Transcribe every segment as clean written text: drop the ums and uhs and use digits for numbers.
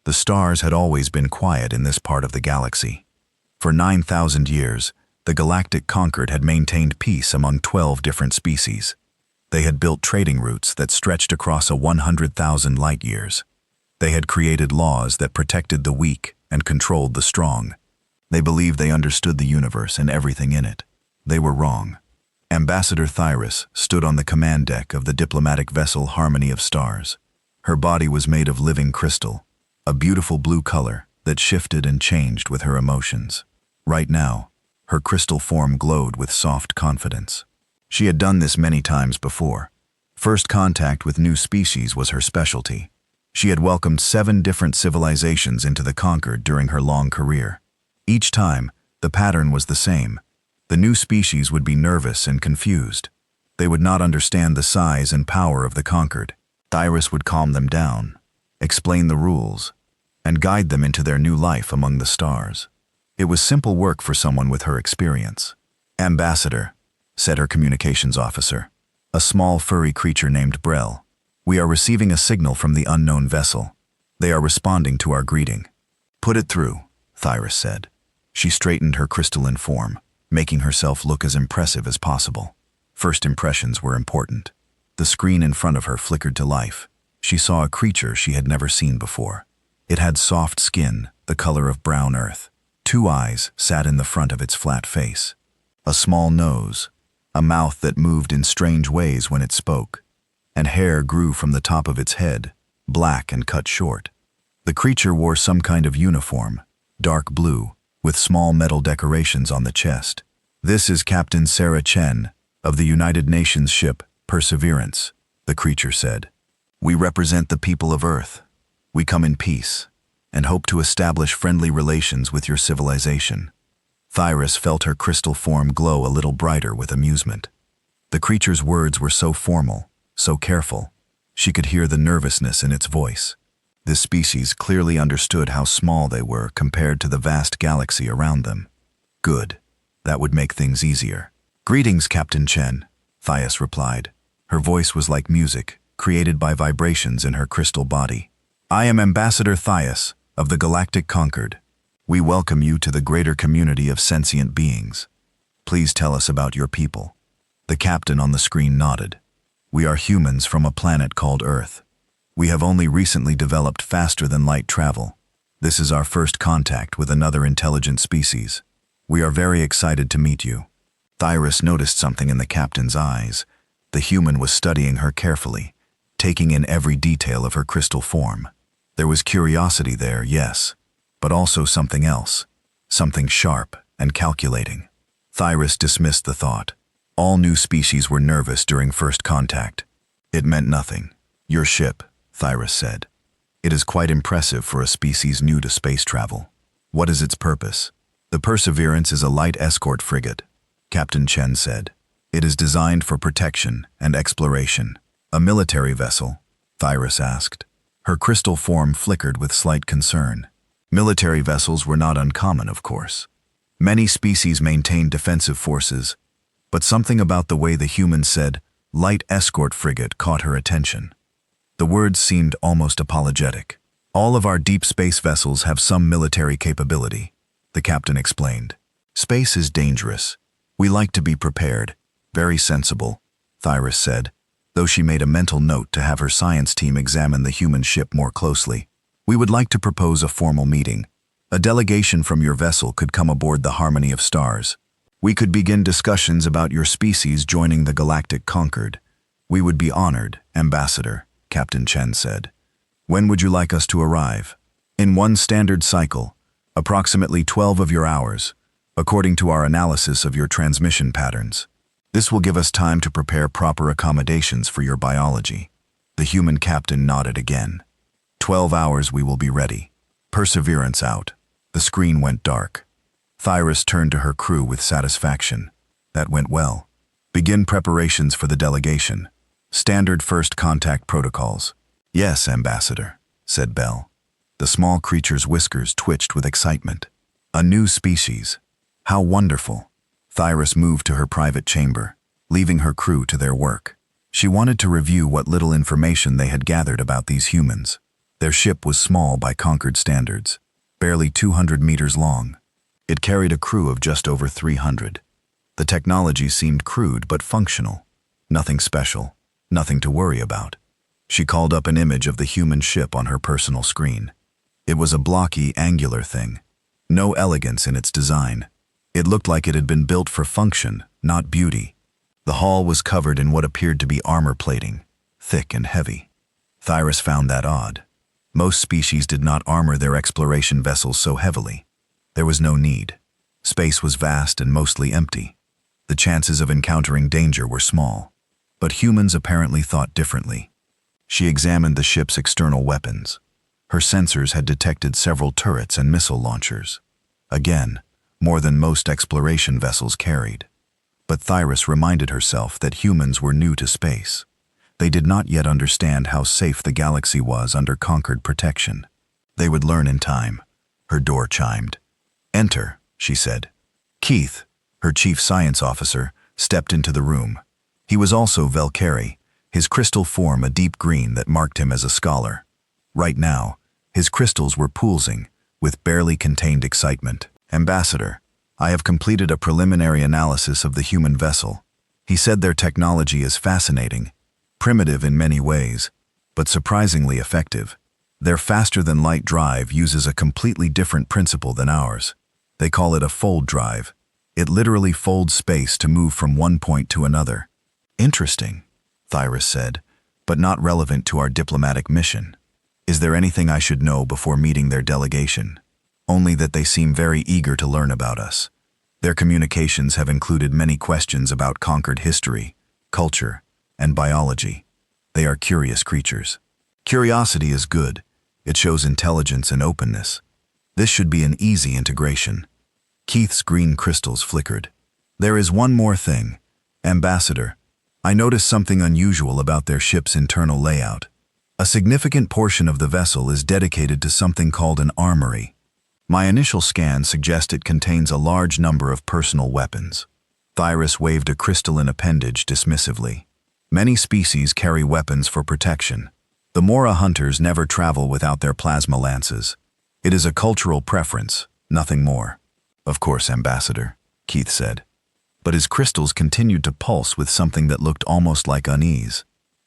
The stars had always been quiet in this part of the galaxy. For 9,000 years, the Galactic Concord had maintained peace among 12 different species. They had built trading routes that stretched across 100,000 light years. They had created laws that protected the weak and controlled the strong. They believed they understood the universe and everything in it. They were wrong. Ambassador Thyrus stood on the command deck of the diplomatic vessel Harmony of Stars. Her body was made of living crystal, a beautiful blue color that shifted and changed with her emotions. Right now, her crystal form glowed with soft confidence. She had done this many times before. First contact with new species was her specialty. She had welcomed 7 different civilizations into the Concord during her long career. Each time, the pattern was the same. The new species would be nervous and confused. They would not understand the size and power of the Concord. Thyrus would calm them down, explain the rules, and guide them into their new life among the stars. It was simple work for someone with her experience. "Ambassador," said her communications officer, a small furry creature named Brel. "We are receiving a signal from the unknown vessel. They are responding to our greeting." "Put it through," Thyrus said. She straightened her crystalline form, making herself look as impressive as possible. First impressions were important. The screen in front of her flickered to life. She saw a creature she had never seen before. It had soft skin, the color of brown earth. 2 eyes sat in the front of its flat face. A small nose, a mouth that moved in strange ways when it spoke, and hair grew from the top of its head, black and cut short. The creature wore some kind of uniform, dark blue, with small metal decorations on the chest. "This is Captain Sarah Chen of the United Nations ship Perseverance," the creature said. "We represent the people of Earth. We come in peace and hope to establish friendly relations with your civilization." Thyrus felt her crystal form glow a little brighter with amusement. The creature's words were so formal, so careful. She could hear the nervousness in its voice. This species clearly understood how small they were compared to the vast galaxy around them. Good. That would make things easier. "Greetings, Captain Chen," Thyrus replied. Her voice was like music, created by vibrations in her crystal body. "I am Ambassador Thyrus of the Galactic Concord. We welcome you to the greater community of sentient beings. Please tell us about your people." The captain on the screen nodded. "We are humans from a planet called Earth. We have only recently developed faster-than-light travel. This is our first contact with another intelligent species. We are very excited to meet you." Thyrus noticed something in the captain's eyes. The human was studying her carefully, taking in every detail of her crystal form. There was curiosity there, yes, but also something else, something sharp and calculating. Thyrus dismissed the thought. All new species were nervous during first contact. It meant nothing. "Your ship," Thyrus said. "It is quite impressive for a species new to space travel. What is its purpose?" "The Perseverance is a light escort frigate," Captain Chen said. "It is designed for protection and exploration." "A military vessel?" Thyrus asked. Her crystal form flickered with slight concern. Military vessels were not uncommon, of course. Many species maintained defensive forces, but something about the way the human said, "light escort frigate," caught her attention. The words seemed almost apologetic. "All of our deep space vessels have some military capability," the captain explained. "Space is dangerous. We like to be prepared." "Very sensible," Thyrus said, though she made a mental note to have her science team examine the human ship more closely. "We would like to propose a formal meeting. A delegation from your vessel could come aboard the Harmony of Stars. We could begin discussions about your species joining the Galactic Concord. We would be honored, Ambassador," Captain Chen said. "When would you like us to arrive?" "In one standard cycle, approximately 12 of your hours, according to our analysis of your transmission patterns. This will give us time to prepare proper accommodations for your biology." The human captain nodded again. 12 hours we will be ready. Perseverance out." The screen went dark. Thyrus turned to her crew with satisfaction. "That went well. Begin preparations for the delegation. Standard first contact protocols." "Yes, Ambassador," said Bell. The small creature's whiskers twitched with excitement. A new species. How wonderful. Thyrus moved to her private chamber, leaving her crew to their work. She wanted to review what little information they had gathered about these humans. Their ship was small by Concord standards, barely 200 meters long. It carried a crew of just over 300. The technology seemed crude but functional. Nothing special, nothing to worry about. She called up an image of the human ship on her personal screen. It was a blocky, angular thing. No elegance in its design. It looked like it had been built for function, not beauty. The hull was covered in what appeared to be armor plating, thick and heavy. Thyrus found that odd. Most species did not armor their exploration vessels so heavily. There was no need. Space was vast and mostly empty. The chances of encountering danger were small. But humans apparently thought differently. She examined the ship's external weapons. Her sensors had detected several turrets and missile launchers. Again, more than most exploration vessels carried. But Thyrus reminded herself that humans were new to space. They did not yet understand how safe the galaxy was under Concord protection. They would learn in time. Her door chimed. "Enter," she said. Keith, her chief science officer, stepped into the room. He was also Valkyrie, his crystal form a deep green that marked him as a scholar. Right now, his crystals were pulsing, with barely contained excitement. "Ambassador, I have completed a preliminary analysis of the human vessel." He said their technology is fascinating, primitive in many ways, but surprisingly effective. Their faster-than-light drive uses a completely different principle than ours. They call it a fold drive. It literally folds space to move from one point to another. "Interesting," Thyrus said, "but not relevant to our diplomatic mission. Is there anything I should know before meeting their delegation?" "Only that they seem very eager to learn about us. Their communications have included many questions about Concord history, culture, and biology. They are curious creatures. Curiosity is good. It shows intelligence and openness. This should be an easy integration." Keith's green crystals flickered. "There is one more thing. Ambassador, I noticed something unusual about their ship's internal layout. A significant portion of the vessel is dedicated to something called an armory. My initial scan suggests it contains a large number of personal weapons." Thyrus waved a crystalline appendage dismissively. "Many species carry weapons for protection. The Mora hunters never travel without their plasma lances. It is a cultural preference, nothing more." "Of course, Ambassador," Keith said. But his crystals continued to pulse with something that looked almost like unease.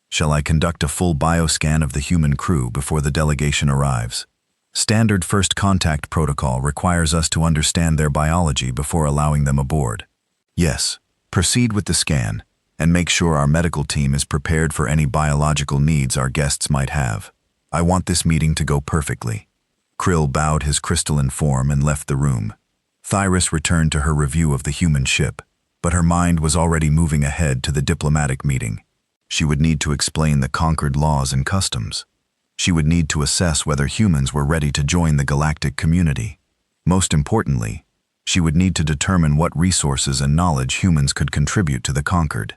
"Shall I conduct a full bioscan of the human crew before the delegation arrives? Standard first contact protocol requires us to understand their biology before allowing them aboard." "Yes, proceed with the scan, and make sure our medical team is prepared for any biological needs our guests might have. I want this meeting to go perfectly." Krill bowed his crystalline form and left the room. Thyrus returned to her review of the human ship, but her mind was already moving ahead to the diplomatic meeting. She would need to explain the Concord laws and customs. She would need to assess whether humans were ready to join the galactic community. Most importantly, she would need to determine what resources and knowledge humans could contribute to the Concord.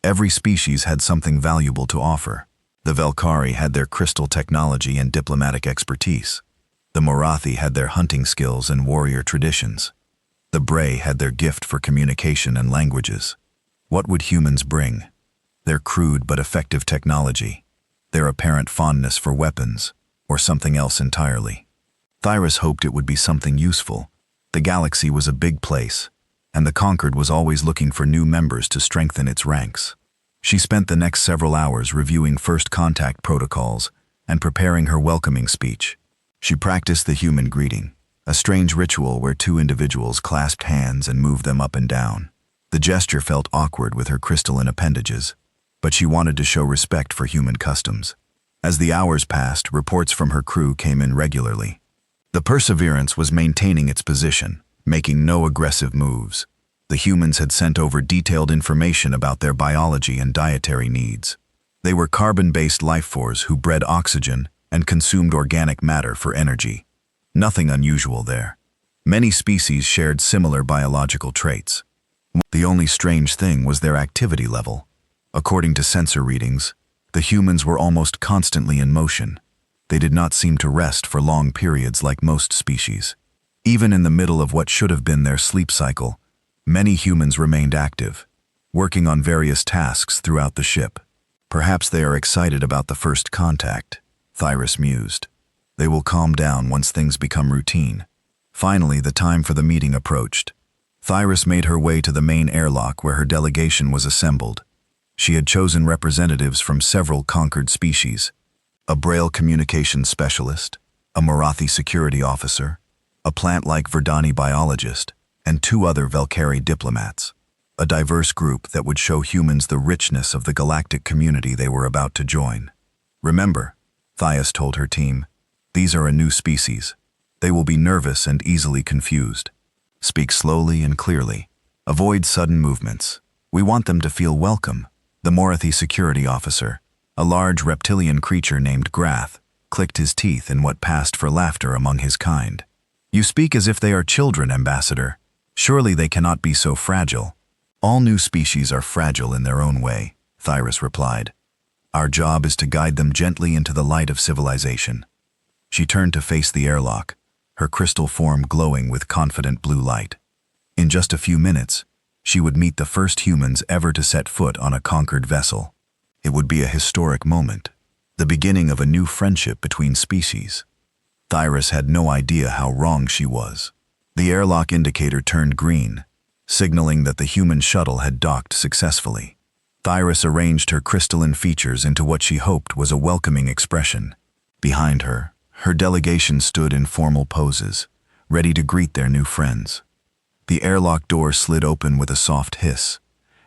Every species had something valuable to offer. The Valkyrie had their crystal technology and diplomatic expertise. The Morathi had their hunting skills and warrior traditions. The Bray had their gift for communication and languages. What would humans bring? Their crude but effective technology, their apparent fondness for weapons, or something else entirely. Thyrus hoped it would be something useful. The galaxy was a big place, and the Concord was always looking for new members to strengthen its ranks. She spent the next several hours reviewing first contact protocols and preparing her welcoming speech. She practiced the human greeting, a strange ritual where two individuals clasped hands and moved them up and down. The gesture felt awkward with her crystalline appendages, but she wanted to show respect for human customs. As the hours passed, reports from her crew came in regularly. The Perseverance was maintaining its position, making no aggressive moves. The humans had sent over detailed information about their biology and dietary needs. They were carbon-based life-forms who bred oxygen and consumed organic matter for energy. Nothing unusual there. Many species shared similar biological traits. The only strange thing was their activity level. According to sensor readings, the humans were almost constantly in motion. They did not seem to rest for long periods like most species. Even in the middle of what should have been their sleep cycle, many humans remained active, working on various tasks throughout the ship. Perhaps they are excited about the first contact, Thyrus mused. They will calm down once things become routine. Finally, the time for the meeting approached. Thyrus made her way to the main airlock where her delegation was assembled. She had chosen representatives from several conquered species: a Braille communications specialist, a Marathi security officer, a plant-like Verdani biologist, and 2 other Velcari diplomats. A diverse group that would show humans the richness of the galactic community they were about to join. Remember, Thais told her team, these are a new species. They will be nervous and easily confused. Speak slowly and clearly. Avoid sudden movements. We want them to feel welcome. The Marathi security officer, a large reptilian creature named Grath, clicked his teeth in what passed for laughter among his kind. You speak as if they are children, Ambassador. Surely they cannot be so fragile. All new species are fragile in their own way, Thyrus replied. Our job is to guide them gently into the light of civilization. She turned to face the airlock, her crystal form glowing with confident blue light. In just a few minutes, she would meet the first humans ever to set foot on a conquered vessel. It would be a historic moment, the beginning of a new friendship between species. Thyrus had no idea how wrong she was. The airlock indicator turned green, signaling that the human shuttle had docked successfully. Thyrus arranged her crystalline features into what she hoped was a welcoming expression. Behind her, her delegation stood in formal poses, ready to greet their new friends. The airlock door slid open with a soft hiss,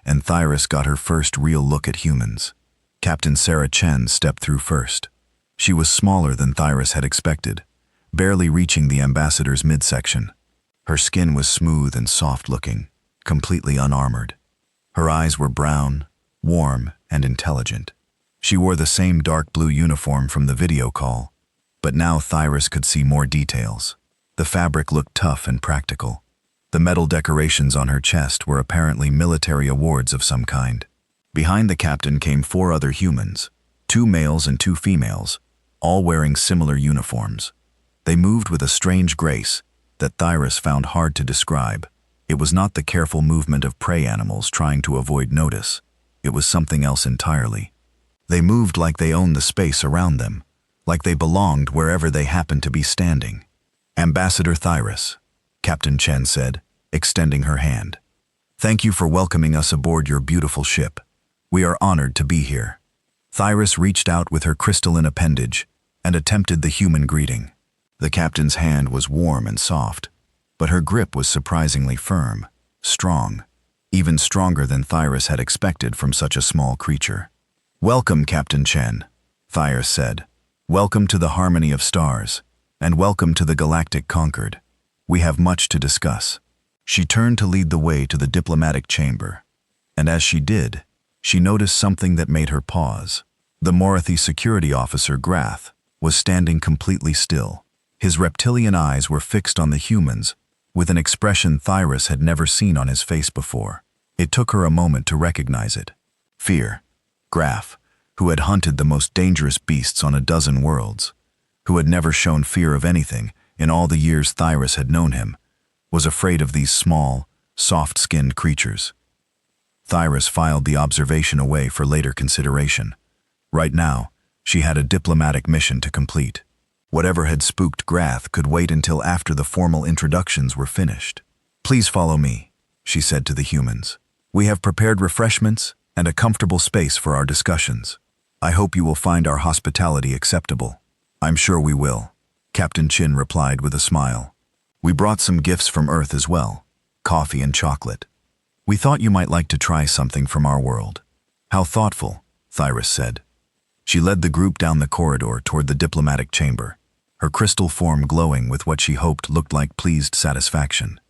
and Thyrus got her first real look at humans. Captain Sarah Chen stepped through first. She was smaller than Thyrus had expected, barely reaching the ambassador's midsection. Her skin was smooth and soft-looking, completely unarmored. Her eyes were brown, warm, and intelligent. She wore the same dark blue uniform from the video call, but now Thyrus could see more details. The fabric looked tough and practical. The metal decorations on her chest were apparently military awards of some kind. Behind the captain came 4 other humans, 2 males and 2 females, all wearing similar uniforms. They moved with a strange grace that Thyrus found hard to describe. It was not the careful movement of prey animals trying to avoid notice. It was something else entirely. They moved like they owned the space around them, like they belonged wherever they happened to be standing. Ambassador Thyrus, Captain Chen said, extending her hand. Thank you for welcoming us aboard your beautiful ship. We are honored to be here. Thyrus reached out with her crystalline appendage and attempted the human greeting. The captain's hand was warm and soft, but her grip was surprisingly firm, strong, even stronger than Thyrus had expected from such a small creature. Welcome, Captain Chen, Thyrus said. Welcome to the Harmony of Stars, and welcome to the Galactic Conquered. We have much to discuss. She turned to lead the way to the diplomatic chamber, and as she did, she noticed something that made her pause. The Marathi security officer, Grath, was standing completely still. His reptilian eyes were fixed on the humans, with an expression Thyrus had never seen on his face before. It took her a moment to recognize it. Fear. Grath, who had hunted the most dangerous beasts on a dozen worlds, who had never shown fear of anything in all the years Thyrus had known him, was afraid of these small, soft-skinned creatures. Thyrus filed the observation away for later consideration. Right now, she had a diplomatic mission to complete. Whatever had spooked Grath could wait until after the formal introductions were finished. Please follow me, she said to the humans. We have prepared refreshments and a comfortable space for our discussions. I hope you will find our hospitality acceptable. I'm sure we will, Captain Chin replied with a smile. We brought some gifts from Earth as well, coffee and chocolate. We thought you might like to try something from our world. How thoughtful, Thyrus said. She led the group down the corridor toward the diplomatic chamber, her crystal form glowing with what she hoped looked like pleased satisfaction.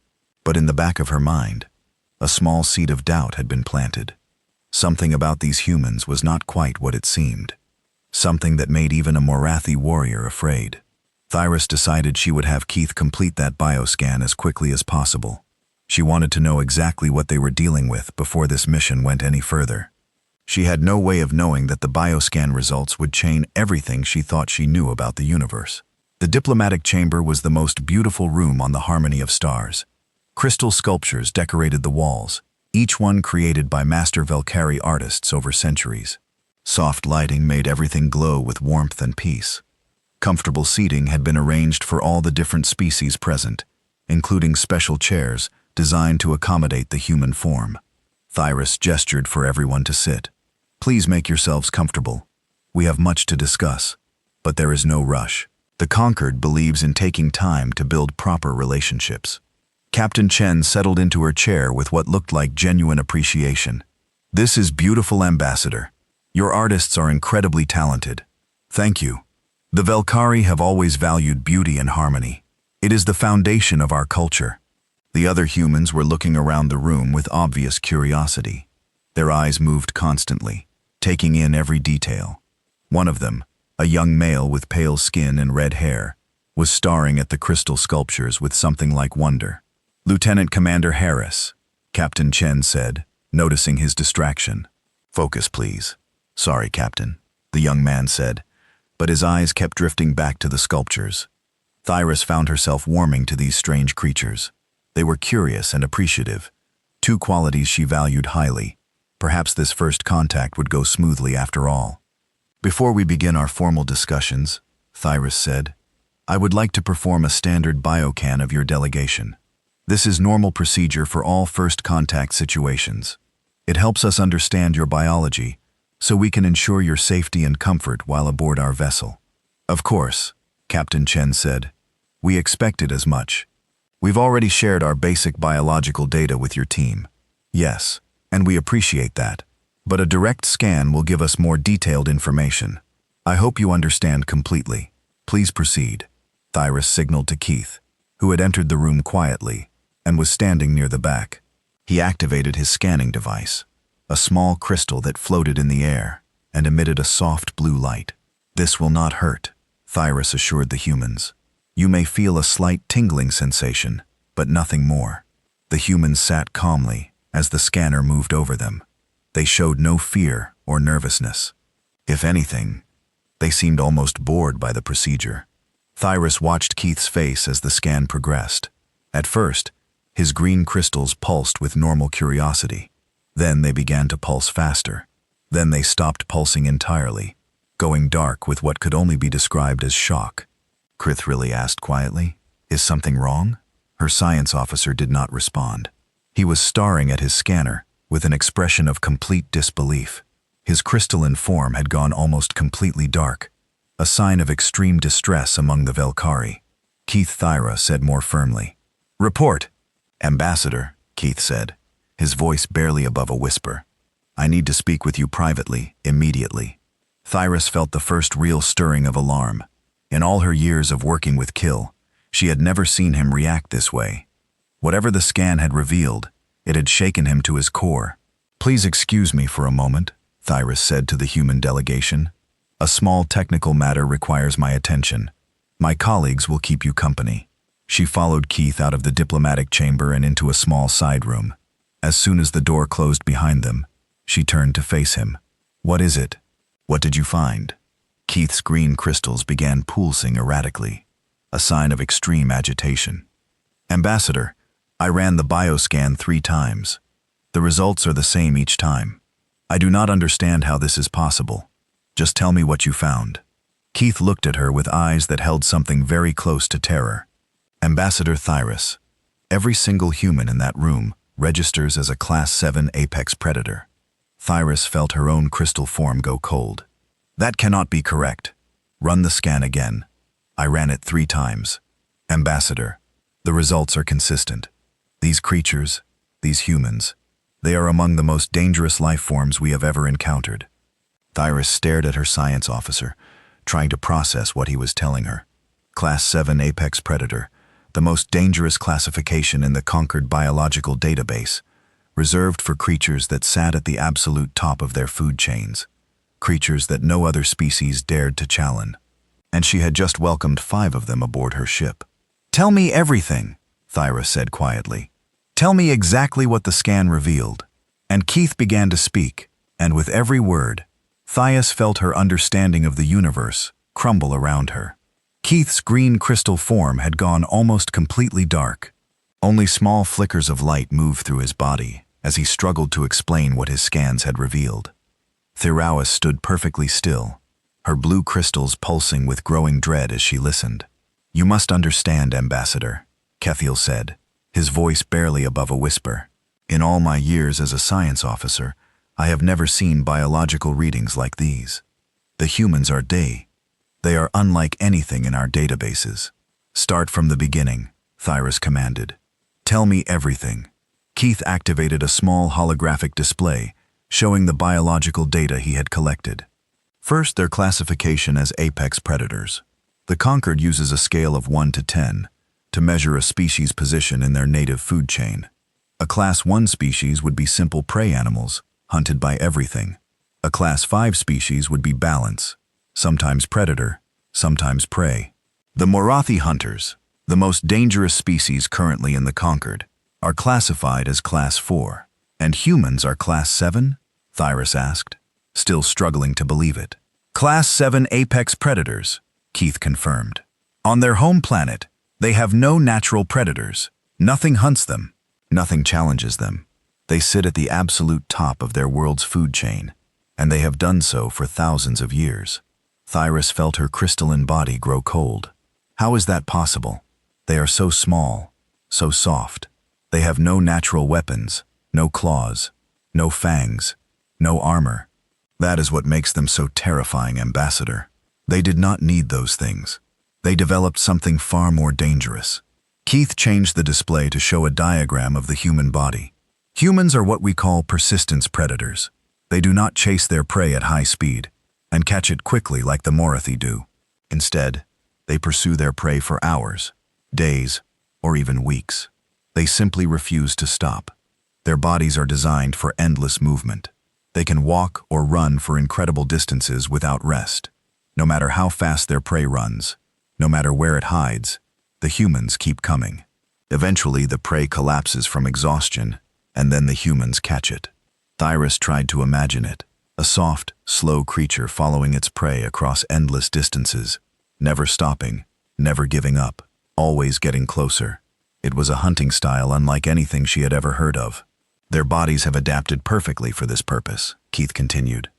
But in the back of her mind, a small seed of doubt had been planted. Something about these humans was not quite what it seemed. Something that made even a Marathi warrior afraid. Thyrus decided she would have Keith complete that bioscan as quickly as possible. She wanted to know exactly what they were dealing with before this mission went any further. She had no way of knowing that the bioscan results would change everything she thought she knew about the universe. The diplomatic chamber was the most beautiful room on the Harmony of Stars. Crystal sculptures decorated the walls, each one created by master Velcari artists over centuries. Soft lighting made everything glow with warmth and peace. Comfortable seating had been arranged for all the different species present, including special chairs designed to accommodate the human form. Thyrus gestured for everyone to sit. Please make yourselves comfortable. We have much to discuss, but there is no rush. The Conquered believes in taking time to build proper relationships. Captain Chen settled into her chair with what looked like genuine appreciation. This is beautiful, Ambassador. Your artists are incredibly talented. Thank you. The Velkari have always valued beauty and harmony. It is the foundation of our culture. The other humans were looking around the room with obvious curiosity. Their eyes moved constantly, taking in every detail. One of them, a young male with pale skin and red hair, was staring at the crystal sculptures with something like wonder. Lieutenant Commander Harris, Captain Chen said, noticing his distraction. Focus, please. Sorry, Captain, the young man said, but his eyes kept drifting back to the sculptures. Thyrus found herself warming to these strange creatures. They were curious and appreciative, two qualities she valued highly. Perhaps this first contact would go smoothly after all. Before we begin our formal discussions, Thyrus said, I would like to perform a standard bioscan of your delegation. This is normal procedure for all first contact situations. It helps us understand your biology, so we can ensure your safety and comfort while aboard our vessel. Of course, Captain Chen said. We expected as much. We've already shared our basic biological data with your team. Yes, and we appreciate that. But a direct scan will give us more detailed information. I hope you understand completely. Please proceed. Thyrus signaled to Keith, who had entered the room quietly and was standing near the back. He activated his scanning device, a small crystal that floated in the air and emitted a soft blue light. This will not hurt, Thyrus assured the humans. You may feel a slight tingling sensation, but nothing more. The humans sat calmly as the scanner moved over them. They showed no fear or nervousness. If anything, they seemed almost bored by the procedure. Thyrus watched Keith's face as the scan progressed. At first, his green crystals pulsed with normal curiosity. Then they began to pulse faster. Then they stopped pulsing entirely, going dark with what could only be described as shock. Krith really asked quietly, Is something wrong? Her science officer did not respond. He was staring at his scanner with an expression of complete disbelief. His crystalline form had gone almost completely dark, a sign of extreme distress among the Velkari. Keith Thyra said more firmly. Report! Ambassador, Keith said, his voice barely above a whisper. I need to speak with you privately, immediately. Thyrus felt the first real stirring of alarm. In all her years of working with Kill, she had never seen him react this way. Whatever the scan had revealed, it had shaken him to his core. Please excuse me for a moment, Thyrus said to the human delegation. A small technical matter requires my attention. My colleagues will keep you company. She followed Keith out of the diplomatic chamber and into a small side room. As soon as the door closed behind them, she turned to face him. What is it? What did you find? Keith's green crystals began pulsing erratically, a sign of extreme agitation. Ambassador, I ran the bioscan 3 times. The results are the same each time. I do not understand how this is possible. Just tell me what you found. Keith looked at her with eyes that held something very close to terror. Ambassador Thyrus, every single human in that room registers as a Class 7 apex predator. Thyrus felt her own crystal form go cold. That cannot be correct. Run the scan again. I ran it 3 times. Ambassador, the results are consistent. These creatures, these humans, they are among the most dangerous life forms we have ever encountered. Thyrus stared at her science officer, trying to process what he was telling her. Class 7 apex predator, the most dangerous classification in the Conquered biological database, reserved for creatures that sat at the absolute top of their food chains, creatures that no other species dared to challenge. And she had just welcomed 5 of them aboard her ship. Tell me everything, Thyra said quietly. Tell me exactly what the scan revealed. And Keith began to speak, and with every word, Thais felt her understanding of the universe crumble around her. Keith's green crystal form had gone almost completely dark. Only small flickers of light moved through his body as he struggled to explain what his scans had revealed. Thyrauis stood perfectly still, her blue crystals pulsing with growing dread as she listened. "You must understand, Ambassador," Kethiel said, his voice barely above a whisper. "In all my years as a science officer, I have never seen biological readings like these. The humans are They are unlike anything in our databases." "Start from the beginning," Thyrus commanded. "Tell me everything." Keith activated a small holographic display showing the biological data he had collected. First, their classification as apex predators. The Conquered uses a scale of 1 to 10 to measure a species' position in their native food chain. A Class 1 species would be simple prey animals, hunted by everything. A Class 5 species would be balance, sometimes predator, sometimes prey. The Morathi hunters, the most dangerous species currently in the Conquered, are classified as Class 4. "And humans are Class 7? Thyrus asked, still struggling to believe it. "Class 7 apex predators," Keith confirmed. "On their home planet, they have no natural predators. Nothing hunts them. Nothing challenges them. They sit at the absolute top of their world's food chain, and they have done so for thousands of years." Thyrus felt her crystalline body grow cold. How is that possible? They are so small, so soft. They have no natural weapons, no claws, no fangs, no armor. That is what makes them so terrifying, Ambassador. They did not need those things. They developed something far more dangerous. Keith changed the display to show a diagram of the human body. Humans are what we call persistence predators. They do not chase their prey at high speed and catch it quickly like the Morathi do. Instead, they pursue their prey for hours, days, or even weeks. They simply refuse to stop. Their bodies are designed for endless movement. They can walk or run for incredible distances without rest. No matter how fast their prey runs, no matter where it hides, the humans keep coming. Eventually, the prey collapses from exhaustion, and then the humans catch it. Thyrus tried to imagine it, a soft, slow creature following its prey across endless distances, never stopping, never giving up, always getting closer. It was a hunting style unlike anything she had ever heard of. "Their bodies have adapted perfectly for this purpose," Keith continued.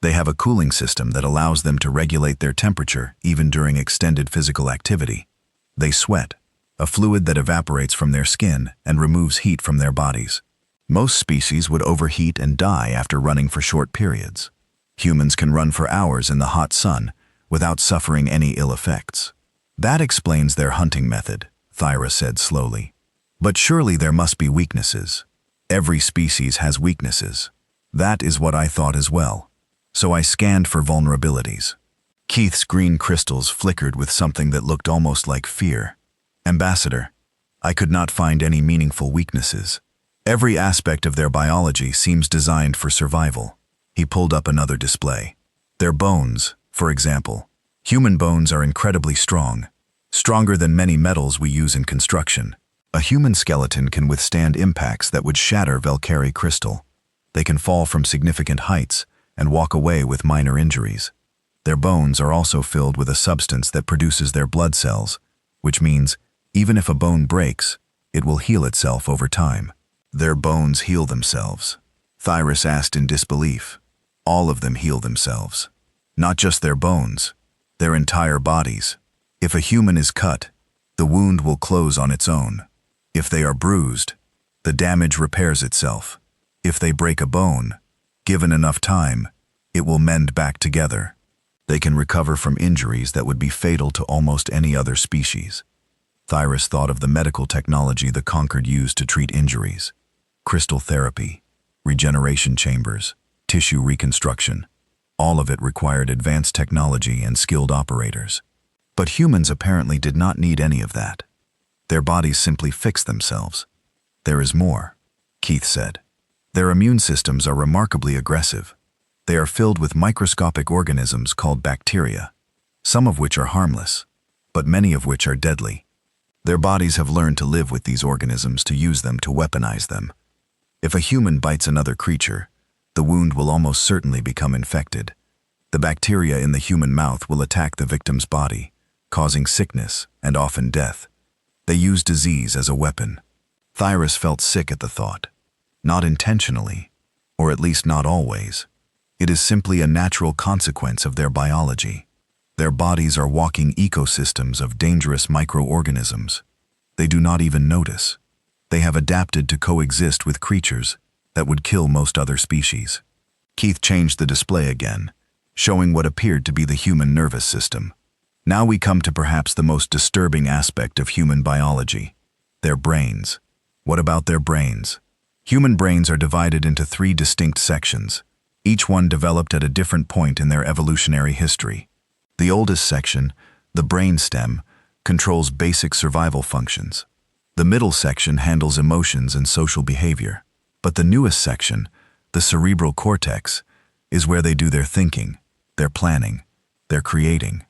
"They have a cooling system that allows them to regulate their temperature even during extended physical activity. They sweat, a fluid that evaporates from their skin and removes heat from their bodies. Most species would overheat and die after running for short periods. Humans can run for hours in the hot sun without suffering any ill effects. That explains their hunting method," Thyra said slowly. "But surely there must be weaknesses. Every species has weaknesses. That is what I thought as well. So I scanned for vulnerabilities." Keith's green crystals flickered with something that looked almost like fear. "Ambassador, I could not find any meaningful weaknesses. Every aspect of their biology seems designed for survival." He pulled up another display. "Their bones, for example. Human bones are incredibly strong, stronger than many metals we use in construction. A human skeleton can withstand impacts that would shatter Valkyrie crystal. They can fall from significant heights and walk away with minor injuries. Their bones are also filled with a substance that produces their blood cells, which means even if a bone breaks, it will heal itself over time." "Their bones heal themselves?" Thyrus asked in disbelief. "All of them heal themselves. Not just their bones, their entire bodies. If a human is cut, the wound will close on its own. If they are bruised, the damage repairs itself. If they break a bone, given enough time, it will mend back together. They can recover from injuries that would be fatal to almost any other species." Thyrus thought of the medical technology the Conquered used to treat injuries. Crystal therapy, regeneration chambers, tissue reconstruction. All of it required advanced technology and skilled operators. But humans apparently did not need any of that. Their bodies simply fixed themselves. "There is more," Keith said. "Their immune systems are remarkably aggressive. They are filled with microscopic organisms called bacteria, some of which are harmless, but many of which are deadly. Their bodies have learned to live with these organisms to use them to weaponize them. If a human bites another creature, the wound will almost certainly become infected. The bacteria in the human mouth will attack the victim's body, causing sickness and often death. They use disease as a weapon." Thyrus felt sick at the thought. Not intentionally, or at least not always. It is simply a natural consequence of their biology. Their bodies are walking ecosystems of dangerous microorganisms. They do not even notice. They have adapted to coexist with creatures that would kill most other species. Keith changed the display again, showing what appeared to be the human nervous system. Now we come to perhaps the most disturbing aspect of human biology: their brains. What about their brains? Human brains are divided into 3 distinct sections, each one developed at a different point in their evolutionary history. The oldest section, the brainstem, controls basic survival functions. The middle section handles emotions and social behavior. But the newest section, the cerebral cortex, is where they do their thinking, their planning, their creating.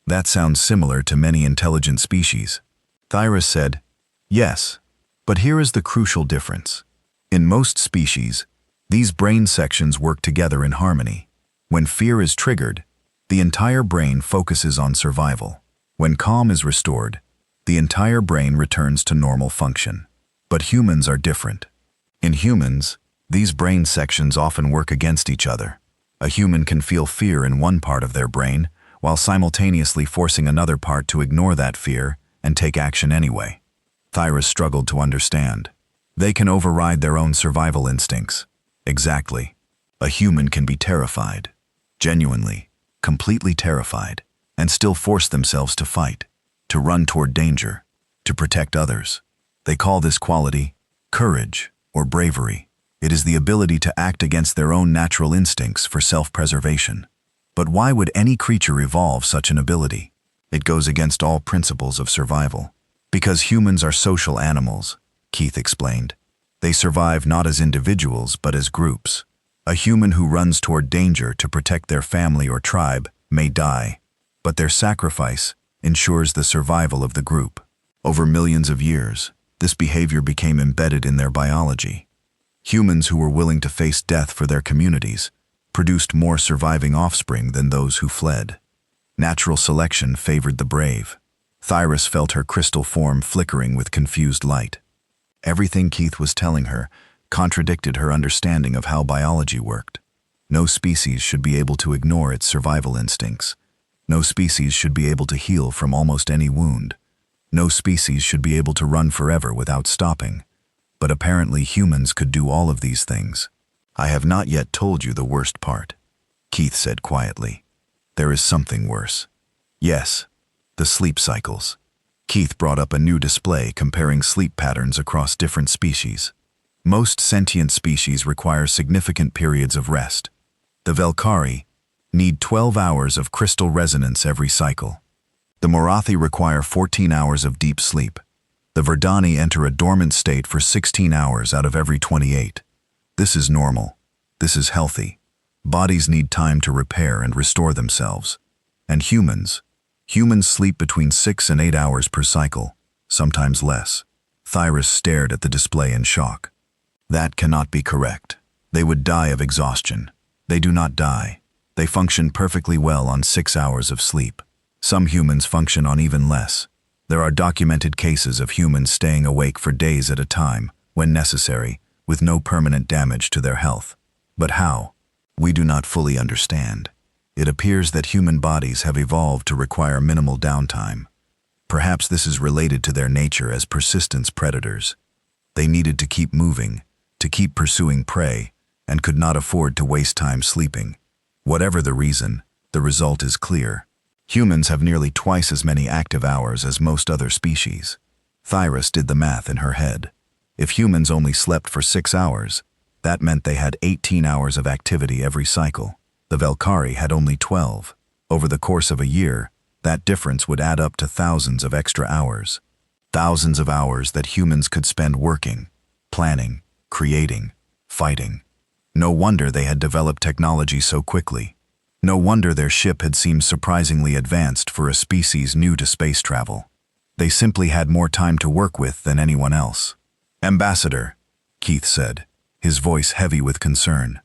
That sounds similar to many intelligent species. Thyras said, yes, but here is the crucial difference. In most species, these brain sections work together in harmony. When fear is triggered, the entire brain focuses on survival. When calm is restored, the entire brain returns to normal function. But humans are different. In humans, these brain sections often work against each other. A human can feel fear in one part of their brain, while simultaneously forcing another part to ignore that fear and take action anyway. Thyras struggled to understand. They can override their own survival instincts. Exactly. A human can be terrified, genuinely, completely terrified, and still force themselves to fight, to run toward danger, to protect others. They call this quality courage or bravery. It is the ability to act against their own natural instincts for self-preservation. But why would any creature evolve such an ability? It goes against all principles of survival. Because humans are social animals, Keith explained. They survive not as individuals but as groups. A human who runs toward danger to protect their family or tribe may die, but their sacrifice ensures the survival of the group. Over millions of years, this behavior became embedded in their biology. Humans who were willing to face death for their communities produced more surviving offspring than those who fled. Natural selection favored the brave. Thyras felt her crystal form flickering with confused light. Everything Keith was telling her contradicted her understanding of how biology worked. No species should be able to ignore its survival instincts. No species should be able to heal from almost any wound. No species should be able to run forever without stopping. But apparently humans could do all of these things. I have not yet told you the worst part, Keith said quietly. There is something worse. Yes, the sleep cycles. Keith brought up a new display comparing sleep patterns across different species. Most sentient species require significant periods of rest. The Velkari need 12 hours of crystal resonance every cycle. The Morathi require 14 hours of deep sleep. The Verdani enter a dormant state for 16 hours out of every 28. This is normal. This is healthy. Bodies need time to repair and restore themselves. And humans sleep between 6 and 8 hours per cycle, sometimes less. Thyras stared at the display in shock. That cannot be correct. They would die of exhaustion. They do not die. They function perfectly well on 6 hours of sleep. Some humans function on even less. There are documented cases of humans staying awake for days at a time, when necessary, with no permanent damage to their health. But how? We do not fully understand. It appears that human bodies have evolved to require minimal downtime. Perhaps this is related to their nature as persistence predators. They needed to keep moving, to keep pursuing prey, and could not afford to waste time sleeping. Whatever the reason, the result is clear. Humans have nearly twice as many active hours as most other species. Thyras did the math in her head. If humans only slept for 6 hours, that meant they had 18 hours of activity every cycle. The Velkari had only 12. Over the course of a year, that difference would add up to thousands of extra hours. Thousands of hours that humans could spend working, planning, creating, fighting. No wonder they had developed technology so quickly. No wonder their ship had seemed surprisingly advanced for a species new to space travel. They simply had more time to work with than anyone else. "Ambassador," Keith said, his voice heavy with concern.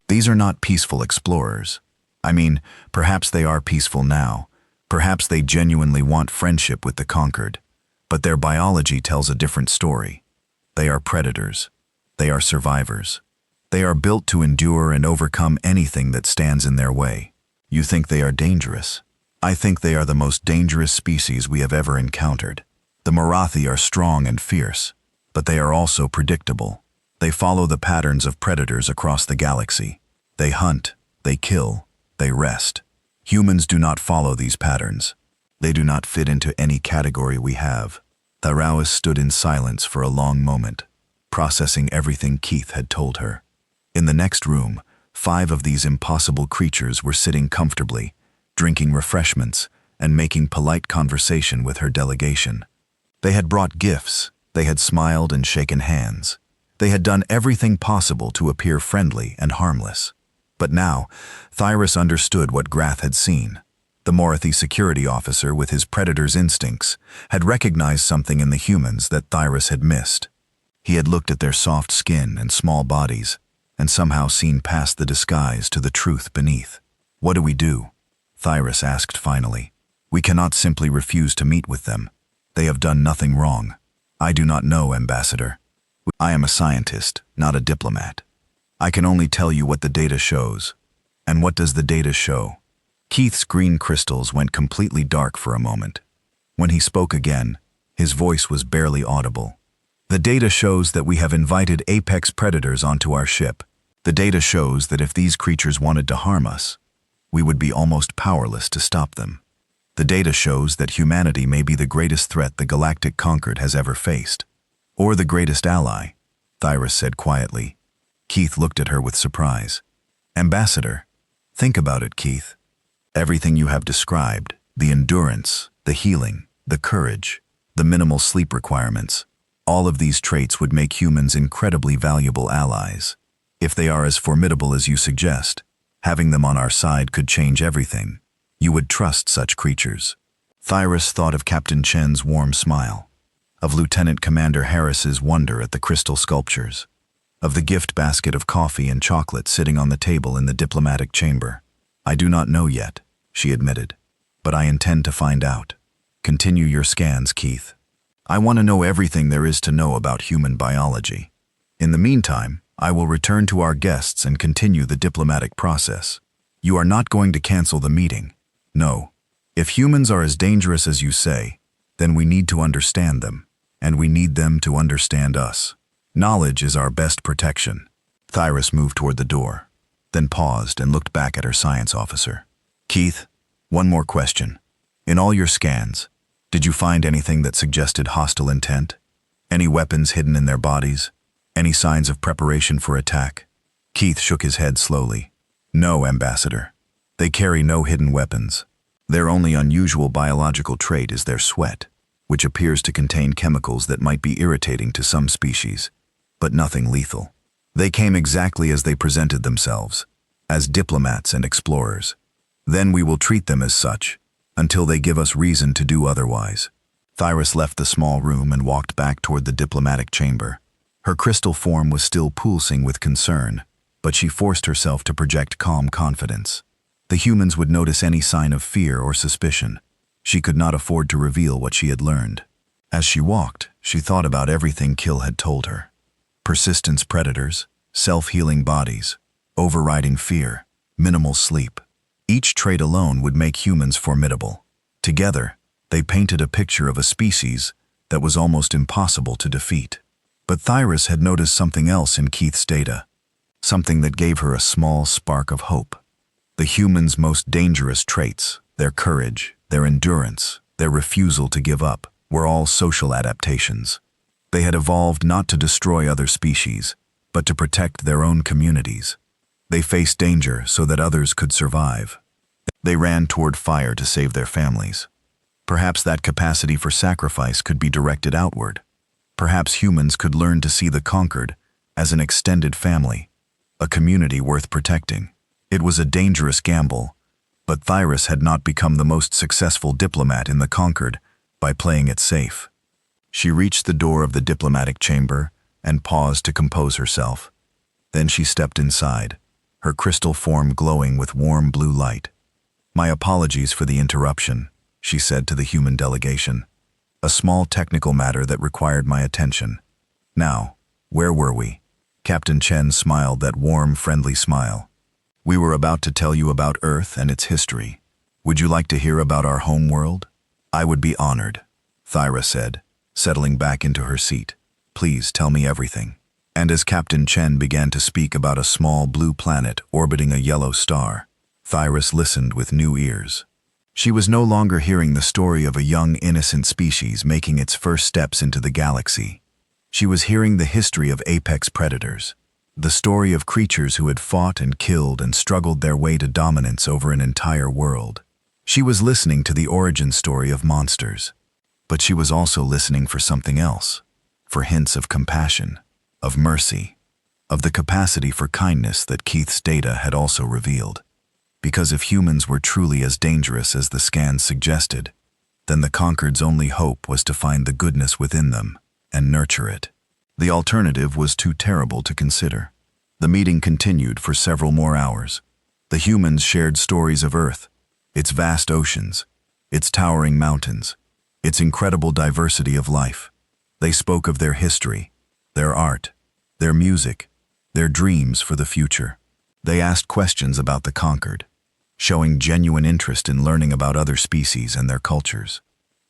"These are not peaceful explorers. I mean, perhaps they are peaceful now. Perhaps they genuinely want friendship with the conquered. But their biology tells a different story. They are predators. They are survivors. They are built to endure and overcome anything that stands in their way. You think they are dangerous? I think they are the most dangerous species we have ever encountered. The Marathi are strong and fierce, but they are also predictable. They follow the patterns of predators across the galaxy. They hunt, they kill, they rest. Humans do not follow these patterns. They do not fit into any category we have. Thyraus stood in silence for a long moment, processing everything Keith had told her. In the next room, 5 of these impossible creatures were sitting comfortably, drinking refreshments, and making polite conversation with her delegation. They had brought gifts, they had smiled and shaken hands. They had done everything possible to appear friendly and harmless. But now, Thyraus understood what Grath had seen. The Morathi security officer, with his predator's instincts, had recognized something in the humans that Thyraus had missed. He had looked at their soft skin and small bodies, and somehow seen past the disguise to the truth beneath. "What do we do?" Thyraus asked finally. "We cannot simply refuse to meet with them. They have done nothing wrong." "I do not know, Ambassador. I am a scientist, not a diplomat. I can only tell you what the data shows." "And what does the data show?" Keith's green crystals went completely dark for a moment. When he spoke again, his voice was barely audible. "The data shows that we have invited apex predators onto our ship. The data shows that if these creatures wanted to harm us, we would be almost powerless to stop them. The data shows that humanity may be the greatest threat the Galactic Concord has ever faced. Or the greatest ally," Thyraus said quietly. Keith looked at her with surprise. "Ambassador, think about it, Keith. Everything you have described, the endurance, the healing, the courage, the minimal sleep requirements, all of these traits would make humans incredibly valuable allies. If they are as formidable as you suggest, having them on our side could change everything. You would trust such creatures." Thyraus thought of Captain Chen's warm smile, of Lieutenant Commander Harris's wonder at the crystal sculptures, of the gift basket of coffee and chocolate sitting on the table in the diplomatic chamber. "I do not know yet," she admitted, "but I intend to find out. Continue your scans, Keith. I want to know everything there is to know about human biology. In the meantime, I will return to our guests and continue the diplomatic process. You are not going to cancel the meeting. No. If humans are as dangerous as you say, then we need to understand them, and we need them to understand us. Knowledge is our best protection." Thyraus moved toward the door, then paused and looked back at her science officer. "Keith, one more question. In all your scans, did you find anything that suggested hostile intent? Any weapons hidden in their bodies? Any signs of preparation for attack?" Keith shook his head slowly. "No, Ambassador. They carry no hidden weapons. Their only unusual biological trait is their sweat, which appears to contain chemicals that might be irritating to some species, but nothing lethal. They came exactly as they presented themselves, as diplomats and explorers. Then we will treat them as such, until they give us reason to do otherwise." Thyraus left the small room and walked back toward the diplomatic chamber. Her crystal form was still pulsing with concern, but she forced herself to project calm confidence. The humans would notice any sign of fear or suspicion. She could not afford to reveal what she had learned. As she walked, she thought about everything Kill had told her. Persistence predators, self-healing bodies, overriding fear, minimal sleep. Each trait alone would make humans formidable. Together, they painted a picture of a species that was almost impossible to defeat. But Thyraus had noticed something else in Keith's data, something that gave her a small spark of hope. The humans' most dangerous traits, their courage, their endurance, their refusal to give up, were all social adaptations. They had evolved not to destroy other species, but to protect their own communities. They faced danger so that others could survive. They ran toward fire to save their families. Perhaps that capacity for sacrifice could be directed outward. Perhaps humans could learn to see the conquered as an extended family, a community worth protecting. It was a dangerous gamble, but Thyraus had not become the most successful diplomat in the conquered by playing it safe. She reached the door of the diplomatic chamber and paused to compose herself. Then she stepped inside, her crystal form glowing with warm blue light. "My apologies for the interruption," she said to the human delegation. "A small technical matter that required my attention. Now, where were we?" Captain Chen smiled that warm, friendly smile. "We were about to tell you about Earth and its history. Would you like to hear about our home world?" "I would be honored," Thyra said, settling back into her seat. "Please tell me everything." And as Captain Chen began to speak about a small blue planet orbiting a yellow star, Thyra listened with new ears. She was no longer hearing the story of a young, innocent species making its first steps into the galaxy. She was hearing the history of apex predators, the story of creatures who had fought and killed and struggled their way to dominance over an entire world. She was listening to the origin story of monsters, but she was also listening for something else, for hints of compassion, of mercy, of the capacity for kindness that Keith's data had also revealed. Because if humans were truly as dangerous as the scans suggested, then the Conquered's only hope was to find the goodness within them and nurture it. The alternative was too terrible to consider. The meeting continued for several more hours. The humans shared stories of Earth, its vast oceans, its towering mountains, its incredible diversity of life. They spoke of their history, their art, their music, their dreams for the future. They asked questions about the Conquered, showing genuine interest in learning about other species and their cultures.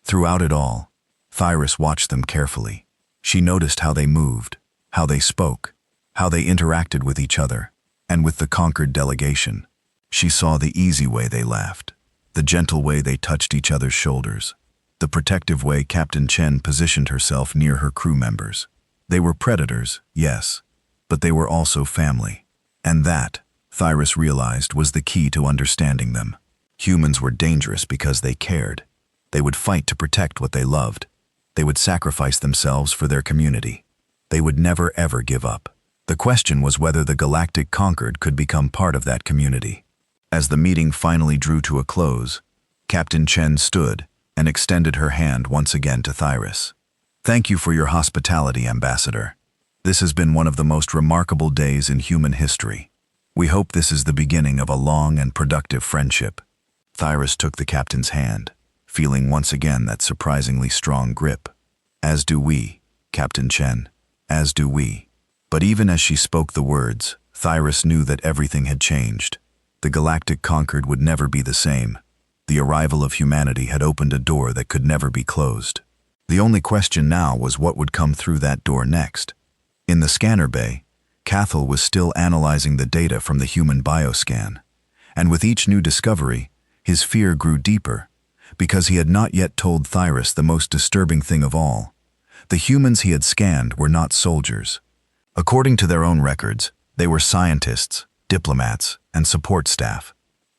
Throughout it all, Thyra watched them carefully. She noticed how they moved, how they spoke, how they interacted with each other, and with the Conquered delegation. She saw the easy way they laughed, the gentle way they touched each other's shoulders, the protective way Captain Chen positioned herself near her crew members. They were predators, yes, but they were also family. And that, Thyra realized, was the key to understanding them. Humans were dangerous because they cared. They would fight to protect what they loved. They would sacrifice themselves for their community. They would never ever give up. The question was whether the Galactic Conquered could become part of that community. As the meeting finally drew to a close, Captain Chen stood and extended her hand once again to Thyra. "Thank you for your hospitality, Ambassador. This has been one of the most remarkable days in human history. We hope this is the beginning of a long and productive friendship." Thyra took the captain's hand, feeling once again that surprisingly strong grip. "As do we, Captain Chen, as do we." But even as she spoke the words, Thyra knew that everything had changed. The Galactic Conquered would never be the same. The arrival of humanity had opened a door that could never be closed. The only question now was what would come through that door next. In the scanner bay, Cathal was still analyzing the data from the human bioscan, and with each new discovery, his fear grew deeper, because he had not yet told Thyra the most disturbing thing of all. The humans he had scanned were not soldiers. According to their own records, they were scientists, diplomats, and support staff.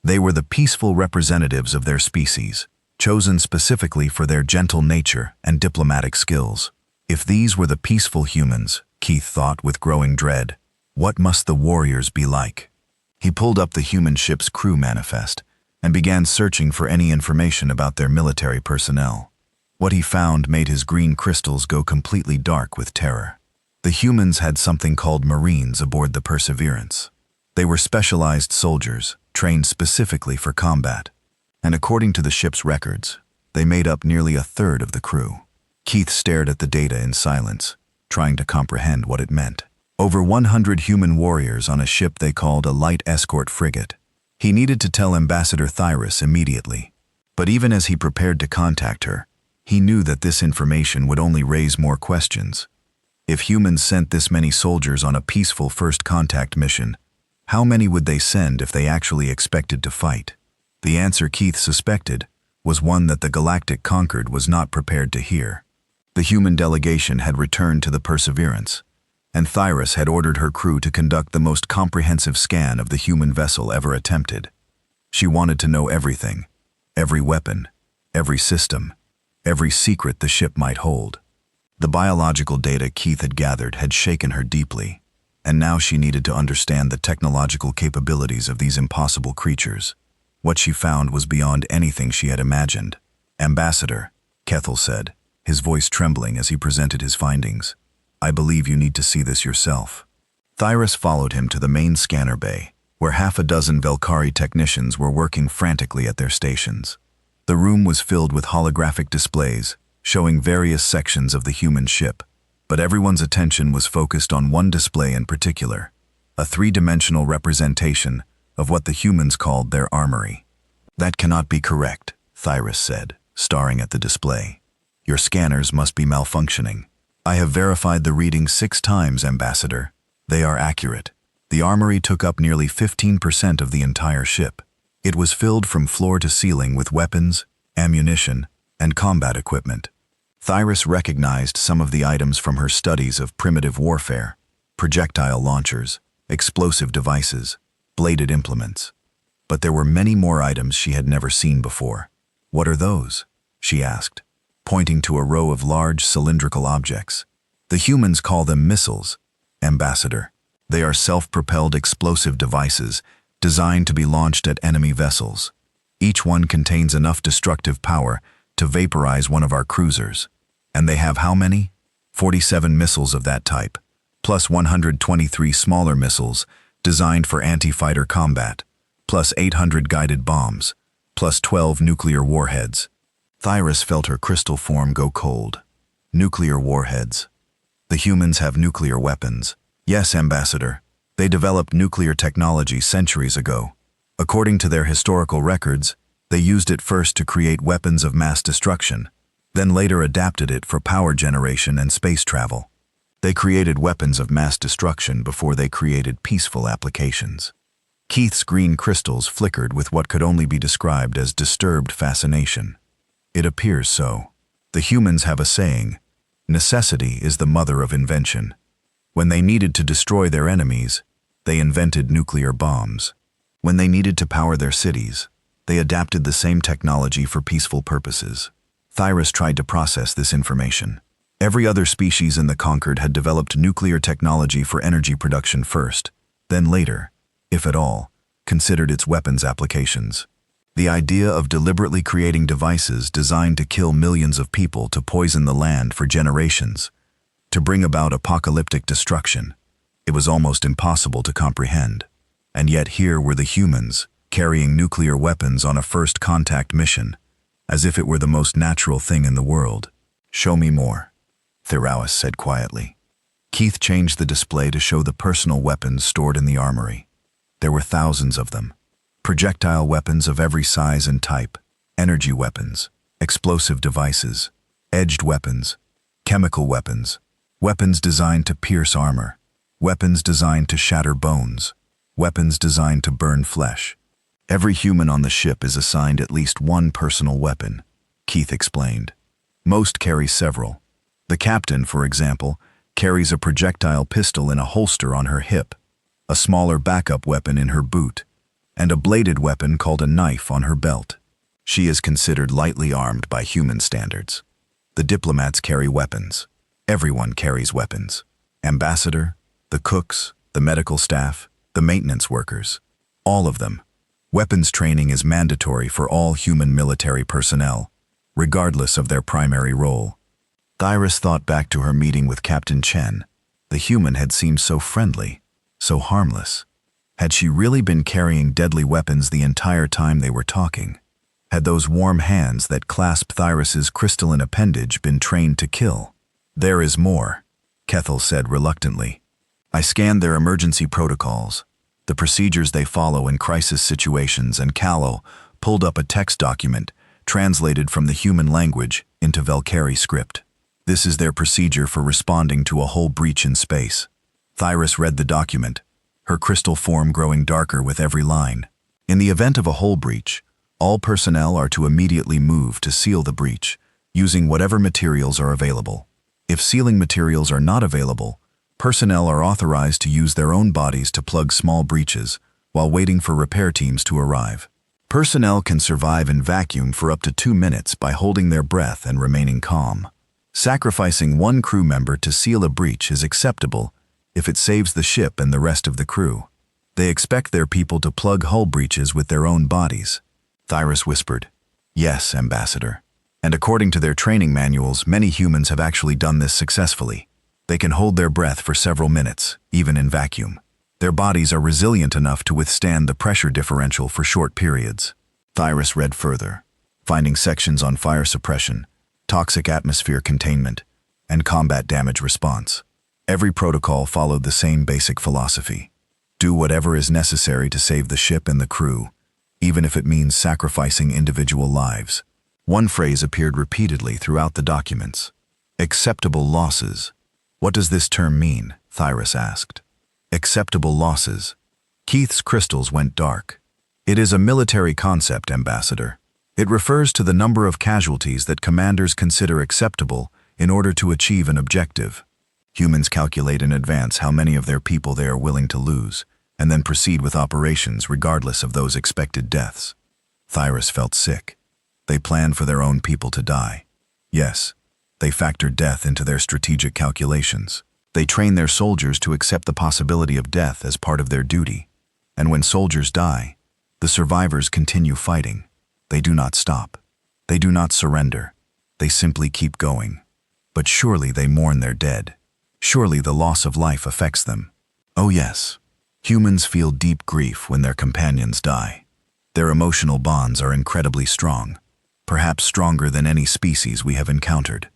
They were the peaceful representatives of their species, chosen specifically for their gentle nature and diplomatic skills. If these were the peaceful humans, Keith thought with growing dread, what must the warriors be like? He pulled up the human ship's crew manifest and began searching for any information about their military personnel. What he found made his green crystals go completely dark with terror. The humans had something called Marines aboard the Perseverance. They were specialized soldiers, trained specifically for combat, and according to the ship's records, they made up nearly a third of the crew. Keith stared at the data in silence, trying to comprehend what it meant. Over 100 human warriors on a ship they called a light escort frigate. He needed to tell Ambassador Thyra immediately. But even as he prepared to contact her, he knew that this information would only raise more questions. If humans sent this many soldiers on a peaceful first contact mission, how many would they send if they actually expected to fight? The answer Keith suspected was one that the Galactic Conquered was not prepared to hear. The human delegation had returned to the Perseverance, and Thyra had ordered her crew to conduct the most comprehensive scan of the human vessel ever attempted. She wanted to know everything, every weapon, every system, every secret the ship might hold. The biological data Keith had gathered had shaken her deeply, and now she needed to understand the technological capabilities of these impossible creatures. What she found was beyond anything she had imagined. "Ambassador," Cathal said, his voice trembling as he presented his findings, "I believe you need to see this yourself." Thyra followed him to the main scanner bay, where half a dozen Velkari technicians were working frantically at their stations. The room was filled with holographic displays, showing various sections of the human ship, But everyone's attention was focused on one display in particular, a three-dimensional representation of what the humans called their armory. "That cannot be correct," Thyrus said, staring at the display. "Your scanners must be malfunctioning." "I have verified the readings 6 times, Ambassador. They are accurate." The armory took up nearly 15% of the entire ship. It was filled from floor to ceiling with weapons, ammunition, and combat equipment. Thyrus recognized some of the items from her studies of primitive warfare: projectile launchers, explosive devices, bladed implements. But there were many more items she had never seen before. "What are those?" she asked, pointing to a row of large cylindrical objects. "The humans call them missiles, Ambassador. They are self-propelled explosive devices designed to be launched at enemy vessels. Each one contains enough destructive power to vaporize one of our cruisers. And they have how many? 47 missiles of that type, plus 123 smaller missiles designed for anti-fighter combat, plus 800 guided bombs, plus 12 nuclear warheads." Thyrus felt her crystal form go cold. Nuclear warheads. The humans have nuclear weapons. "Yes, Ambassador. They developed nuclear technology centuries ago. According to their historical records, they used it first to create weapons of mass destruction, then later adapted it for power generation and space travel. They created weapons of mass destruction before they created peaceful applications." Keith's green crystals flickered with what could only be described as disturbed fascination. "It appears so. The humans have a saying, 'Necessity is the mother of invention.' When they needed to destroy their enemies, they invented nuclear bombs. When they needed to power their cities, they adapted the same technology for peaceful purposes." Thyrus tried to process this information. Every other species in the Conquered had developed nuclear technology for energy production first, then later, if at all, considered its weapons applications. The idea of deliberately creating devices designed to kill millions of people, to poison the land for generations, to bring about apocalyptic destruction, it was almost impossible to comprehend. And yet here were the humans, carrying nuclear weapons on a first contact mission, as if it were the most natural thing in the world. "Show me more," Thyrus said quietly. Keith changed the display to show the personal weapons stored in the armory. There were thousands of them. Projectile weapons of every size and type, energy weapons, explosive devices, edged weapons, chemical weapons, weapons designed to pierce armor, weapons designed to shatter bones, weapons designed to burn flesh. "Every human on the ship is assigned at least one personal weapon," Keith explained. "Most carry several. The captain, for example, carries a projectile pistol in a holster on her hip, a smaller backup weapon in her boot, and a bladed weapon called a knife on her belt. She is considered lightly armed by human standards. The diplomats carry weapons. Everyone carries weapons. Ambassador, the cooks, the medical staff, the maintenance workers. All of them. Weapons training is mandatory for all human military personnel, regardless of their primary role." Thyrus thought back to her meeting with Captain Chen. The human had seemed so friendly, so harmless. Had she really been carrying deadly weapons the entire time they were talking? Had those warm hands that clasped Thyrus's crystalline appendage been trained to kill? "There is more," Kethel said reluctantly. "I scanned their emergency protocols, the procedures they follow in crisis situations, and Callow pulled up a text document translated from the human language into Valkyrie script. This is their procedure for responding to a hull breach in space." Thyrus read the document, her crystal form growing darker with every line. "In the event of a hull breach, all personnel are to immediately move to seal the breach, using whatever materials are available. If sealing materials are not available, personnel are authorized to use their own bodies to plug small breaches while waiting for repair teams to arrive. Personnel can survive in vacuum for up to 2 minutes by holding their breath and remaining calm. Sacrificing one crew member to seal a breach is acceptable if it saves the ship and the rest of the crew. They expect their people to plug hull breaches with their own bodies." Thyrus whispered. "Yes, Ambassador. And according to their training manuals, many humans have actually done this successfully. They can hold their breath for several minutes, even in vacuum. Their bodies are resilient enough to withstand the pressure differential for short periods." Thyrus read further, finding sections on fire suppression, toxic atmosphere containment, and combat damage response. Every protocol followed the same basic philosophy. Do whatever is necessary to save the ship and the crew, even if it means sacrificing individual lives. One phrase appeared repeatedly throughout the documents. Acceptable losses. What does this term mean? Thyrus asked. Acceptable losses. Keith's crystals went dark. It is a military concept, Ambassador. It refers to the number of casualties that commanders consider acceptable in order to achieve an objective. Humans calculate in advance how many of their people they are willing to lose, and then proceed with operations regardless of those expected deaths. Thyrus felt sick. They planned for their own people to die. Yes, they factored death into their strategic calculations. They trained their soldiers to accept the possibility of death as part of their duty. And when soldiers die, the survivors continue fighting. They do not stop. They do not surrender. They simply keep going. But surely they mourn their dead. Surely the loss of life affects them. Oh yes, humans feel deep grief when their companions die. Their emotional bonds are incredibly strong, perhaps stronger than any species we have encountered.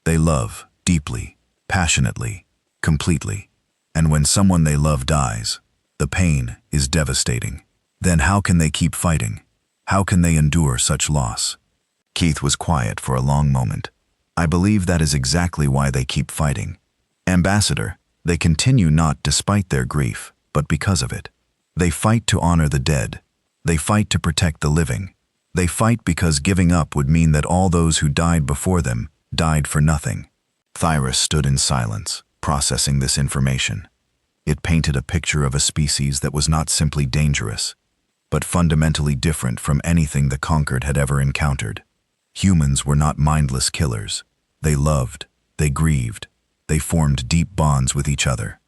They love deeply, passionately, completely. And when someone they love dies, the pain is devastating. Then how can they keep fighting? How can they endure such loss? Keith was quiet for a long moment. I believe that is exactly why they keep fighting. Ambassador, they continue not despite their grief, but because of it. They fight to honor the dead. They fight to protect the living. They fight because giving up would mean that all those who died before them died for nothing. Thyrus stood in silence, processing this information. It painted a picture of a species that was not simply dangerous, but fundamentally different from anything the conquered had ever encountered. Humans were not mindless killers. They loved, they grieved, they formed deep bonds with each other.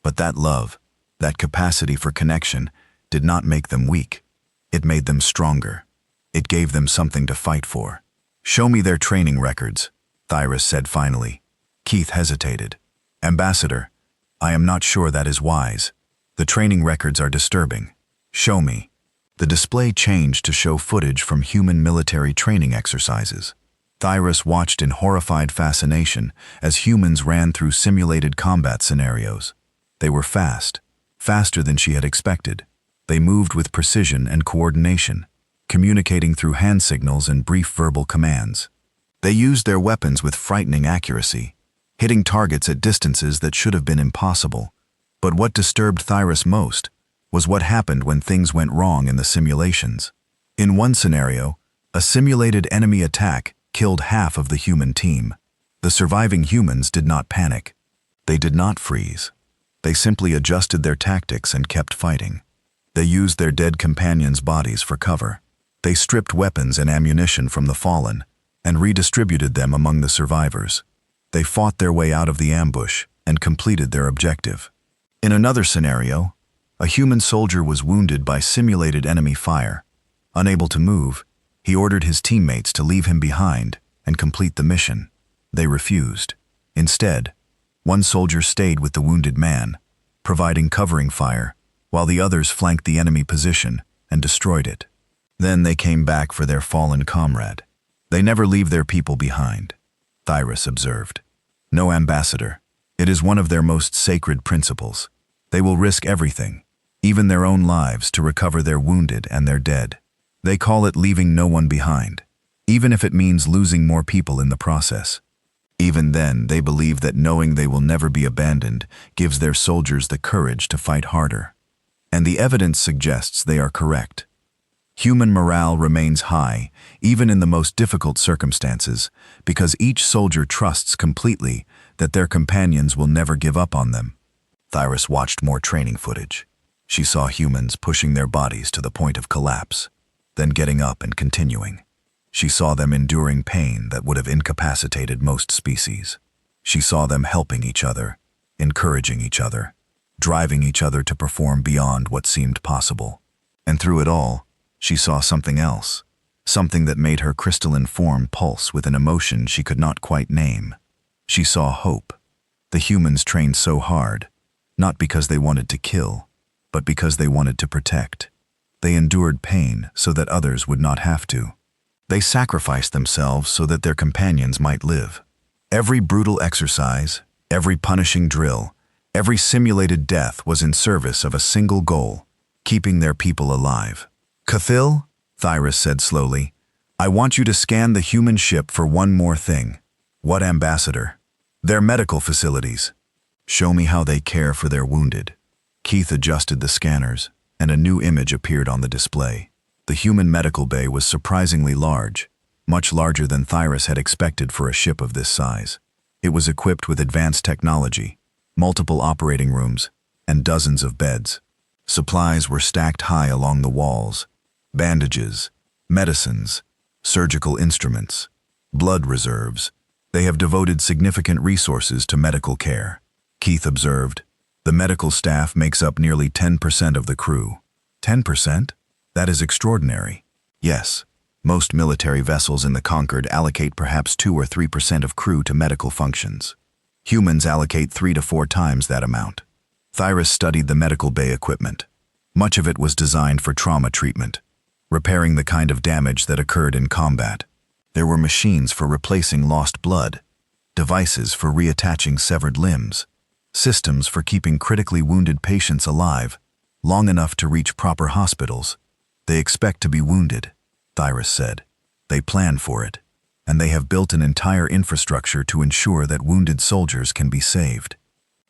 But that love, that capacity for connection, did not make them weak. It made them stronger. It gave them something to fight for. Show me their training records, Thyrus said finally. Keith hesitated. Ambassador, I am not sure that is wise. The training records are disturbing. Show me. The display changed to show footage from human military training exercises. Thyrus watched in horrified fascination as humans ran through simulated combat scenarios. They were fast, faster than she had expected. They moved with precision and coordination, communicating through hand signals and brief verbal commands. They used their weapons with frightening accuracy, hitting targets at distances that should have been impossible. But what disturbed Thyrus most was what happened when things went wrong in the simulations. In one scenario, a simulated enemy attack killed half of the human team. The surviving humans did not panic. They did not freeze. They simply adjusted their tactics and kept fighting. They used their dead companions' bodies for cover. They stripped weapons and ammunition from the fallen and redistributed them among the survivors. They fought their way out of the ambush and completed their objective. In another scenario, a human soldier was wounded by simulated enemy fire. Unable to move, he ordered his teammates to leave him behind and complete the mission. They refused. Instead, one soldier stayed with the wounded man, providing covering fire, while the others flanked the enemy position and destroyed it. Then they came back for their fallen comrade. They never leave their people behind, Thyrus observed. No, Ambassador. It is one of their most sacred principles. They will risk everything, even their own lives, to recover their wounded and their dead. They call it leaving no one behind, even if it means losing more people in the process. Even then, they believe that knowing they will never be abandoned gives their soldiers the courage to fight harder. And the evidence suggests they are correct. Human morale remains high, even in the most difficult circumstances, because each soldier trusts completely that their companions will never give up on them. Thyrus watched more training footage. She saw humans pushing their bodies to the point of collapse, then getting up and continuing. She saw them enduring pain that would have incapacitated most species. She saw them helping each other, encouraging each other, driving each other to perform beyond what seemed possible. And through it all, she saw something else, something that made her crystalline form pulse with an emotion she could not quite name. She saw hope. The humans trained so hard, not because they wanted to kill, but because they wanted to protect. They endured pain so that others would not have to. They sacrificed themselves so that their companions might live. Every brutal exercise, every punishing drill, every simulated death was in service of a single goal, keeping their people alive. "Cathil," Thyrus said slowly, "I want you to scan the human ship for one more thing." "What, Ambassador?" "Their medical facilities. Show me how they care for their wounded." Keith adjusted the scanners, and a new image appeared on the display. The human medical bay was surprisingly large, much larger than Thyrus had expected for a ship of this size. It was equipped with advanced technology, multiple operating rooms, and dozens of beds. Supplies were stacked high along the walls: bandages, medicines, surgical instruments, blood reserves. They have devoted significant resources to medical care. Keith observed, "The medical staff makes up nearly 10% of the crew." 10%? That is extraordinary. Yes, most military vessels in the Conquered allocate perhaps 2 or 3% of crew to medical functions. Humans allocate 3 to 4 times that amount. Thyrus studied the medical bay equipment. Much of it was designed for trauma treatment, repairing the kind of damage that occurred in combat. There were machines for replacing lost blood, devices for reattaching severed limbs, systems for keeping critically wounded patients alive long enough to reach proper hospitals. "They expect to be wounded," Thyrus said. "They plan for it, and they have built an entire infrastructure to ensure that wounded soldiers can be saved."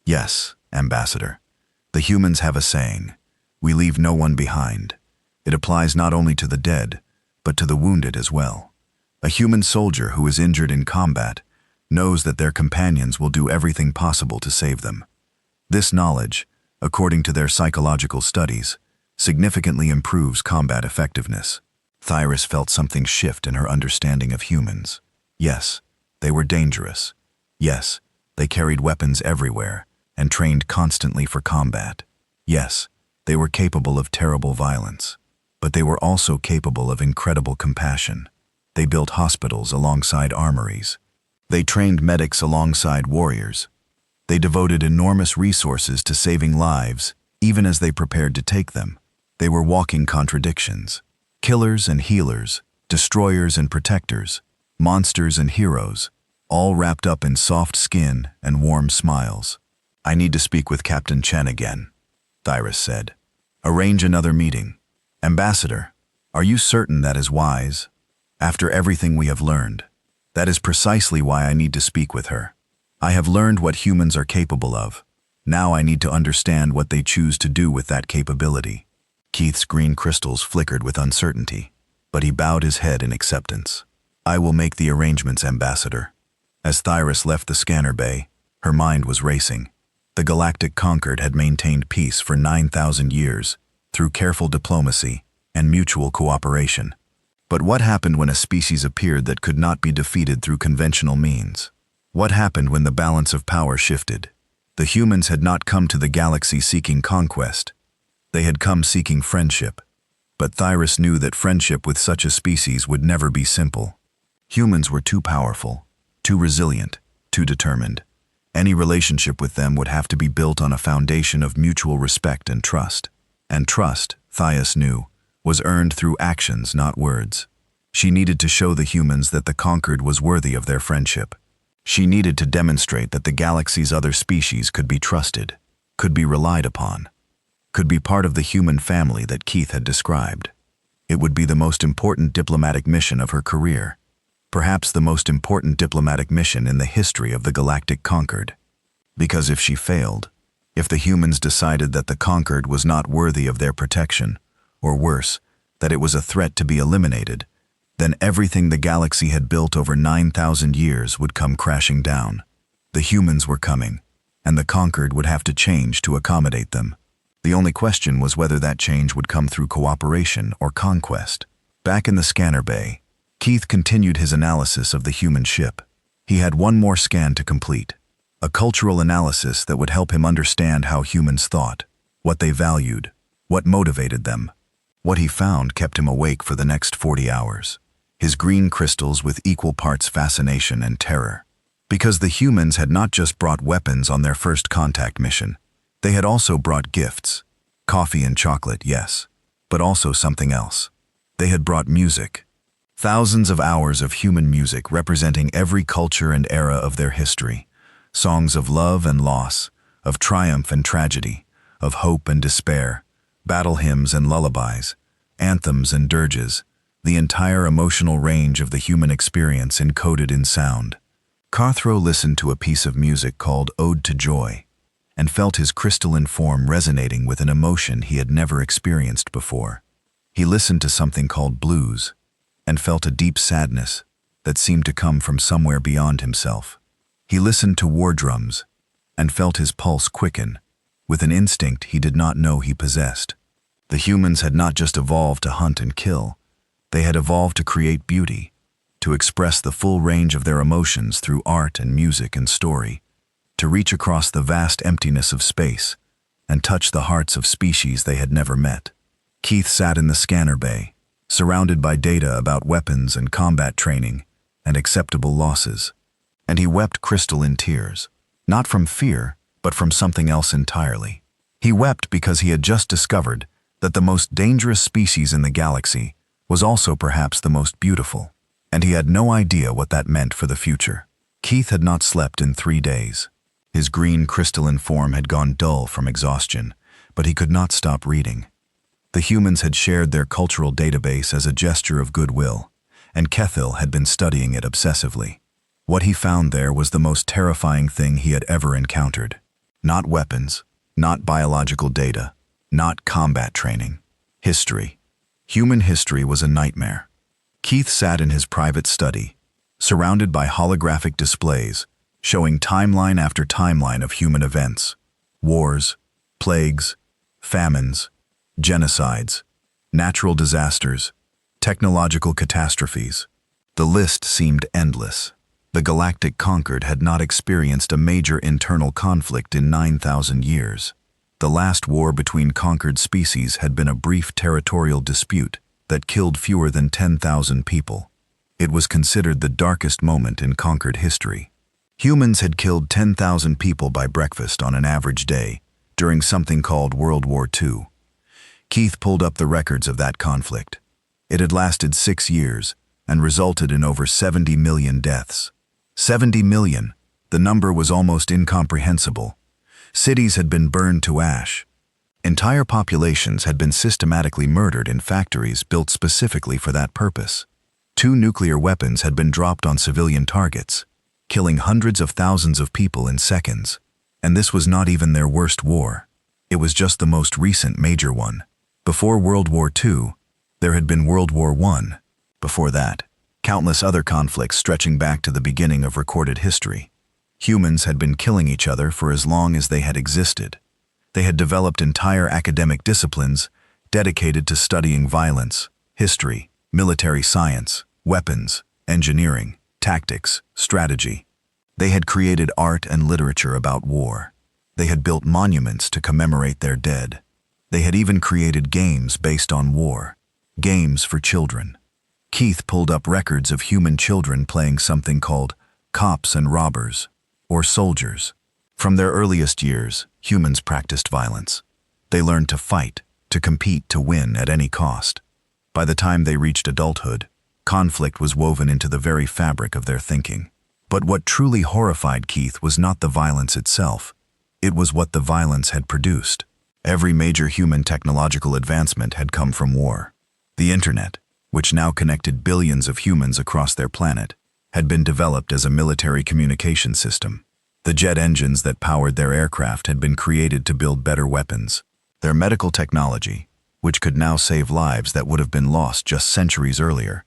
"Yes, Ambassador. The humans have a saying, 'We leave no one behind.' It applies not only to the dead, but to the wounded as well. A human soldier who is injured in combat knows that their companions will do everything possible to save them. This knowledge, according to their psychological studies, significantly improves combat effectiveness." Thyrus felt something shift in her understanding of humans. Yes, they were dangerous. Yes, they carried weapons everywhere and trained constantly for combat. Yes, they were capable of terrible violence, but they were also capable of incredible compassion. They built hospitals alongside armories. They trained medics alongside warriors. They devoted enormous resources to saving lives, even as they prepared to take them. They were walking contradictions. Killers and healers, destroyers and protectors, monsters and heroes, all wrapped up in soft skin and warm smiles. "I need to speak with Captain Chen again," Thyrus said. "Arrange another meeting." "Ambassador, are you certain that is wise? After everything we have learned, that is precisely why I need to speak with her. I have learned what humans are capable of. Now I need to understand what they choose to do with that capability." Keith's green crystals flickered with uncertainty, but he bowed his head in acceptance. "I will make the arrangements, Ambassador." As Thyrus left the scanner bay, her mind was racing. The Galactic Conquered had maintained peace for 9,000 years through careful diplomacy and mutual cooperation. But what happened when a species appeared that could not be defeated through conventional means? What happened when the balance of power shifted? The humans had not come to the galaxy seeking conquest. They had come seeking friendship. But Thyrus knew that friendship with such a species would never be simple. Humans were too powerful, too resilient, too determined. Any relationship with them would have to be built on a foundation of mutual respect and trust. And trust, Thyrus knew, was earned through actions, not words. She needed to show the humans that the Conquered was worthy of their friendship. She needed to demonstrate that the galaxy's other species could be trusted, could be relied upon, could be part of the human family that Keith had described. It would be the most important diplomatic mission of her career, perhaps the most important diplomatic mission in the history of the Galactic Conquered. Because if she failed, if the humans decided that the Conquered was not worthy of their protection, or worse, that it was a threat to be eliminated, then everything the galaxy had built over 9,000 years would come crashing down. The humans were coming, and the Conquered would have to change to accommodate them. The only question was whether that change would come through cooperation or conquest. Back in the scanner bay, Keith continued his analysis of the human ship. He had one more scan to complete, a cultural analysis that would help him understand how humans thought, what they valued, what motivated them. What he found kept him awake for the next 40 hours. His green crystals with equal parts fascination and terror. Because the humans had not just brought weapons on their first contact mission, they had also brought gifts. Coffee and chocolate, yes, but also something else. They had brought music. Thousands of hours of human music representing every culture and era of their history. Songs of love and loss, of triumph and tragedy, of hope and despair, battle hymns and lullabies, anthems and dirges, the entire emotional range of the human experience encoded in sound. Cathro listened to a piece of music called Ode to Joy and felt his crystalline form resonating with an emotion he had never experienced before. He listened to something called blues and felt a deep sadness that seemed to come from somewhere beyond himself. He listened to war drums and felt his pulse quicken with an instinct he did not know he possessed. The humans had not just evolved to hunt and kill, they had evolved to create beauty, to express the full range of their emotions through art and music and story, to reach across the vast emptiness of space and touch the hearts of species they had never met. Keith sat in the scanner bay, surrounded by data about weapons and combat training and acceptable losses, and he wept crystalline tears, not from fear, but from something else entirely. He wept because he had just discovered that the most dangerous species in the galaxy was also perhaps the most beautiful, and he had no idea what that meant for the future. Keith had not slept in 3 days. His green crystalline form had gone dull from exhaustion, but he could not stop reading. The humans had shared their cultural database as a gesture of goodwill, and Kethil had been studying it obsessively. What he found there was the most terrifying thing he had ever encountered. Not weapons, not biological data, not combat training. History. Human history was a nightmare. Keith sat in his private study, surrounded by holographic displays, showing timeline after timeline of human events. Wars, plagues, famines, genocides, natural disasters, technological catastrophes. The list seemed endless. The Galactic Concord had not experienced a major internal conflict in 9,000 years. The last war between conquered species had been a brief territorial dispute that killed fewer than 10,000 people. It was considered the darkest moment in conquered history. Humans had killed 10,000 people by breakfast on an average day during something called World War II. Keith pulled up the records of that conflict. It had lasted 6 years and resulted in over 70 million deaths. 70 million, the number was almost incomprehensible. Cities had been burned to ash. Entire populations had been systematically murdered in factories built specifically for that purpose. 2 nuclear weapons had been dropped on civilian targets, killing hundreds of thousands of people in seconds. And this was not even their worst war. It was just the most recent major one. Before World War II, there had been World War I. Before that, countless other conflicts stretching back to the beginning of recorded history. Humans had been killing each other for as long as they had existed. They had developed entire academic disciplines dedicated to studying violence, history, military science, weapons, engineering, tactics, strategy. They had created art and literature about war. They had built monuments to commemorate their dead. They had even created games based on war, games for children. Keith pulled up records of human children playing something called cops and robbers, or soldiers. From their earliest years, humans practiced violence. They learned to fight, to compete, to win at any cost. By the time they reached adulthood, conflict was woven into the very fabric of their thinking. But what truly horrified Keith was not the violence itself. It was what the violence had produced. Every major human technological advancement had come from war. The internet, which now connected billions of humans across their planet, had been developed as a military communication system. The jet engines that powered their aircraft had been created to build better weapons. Their medical technology, which could now save lives that would have been lost just centuries earlier,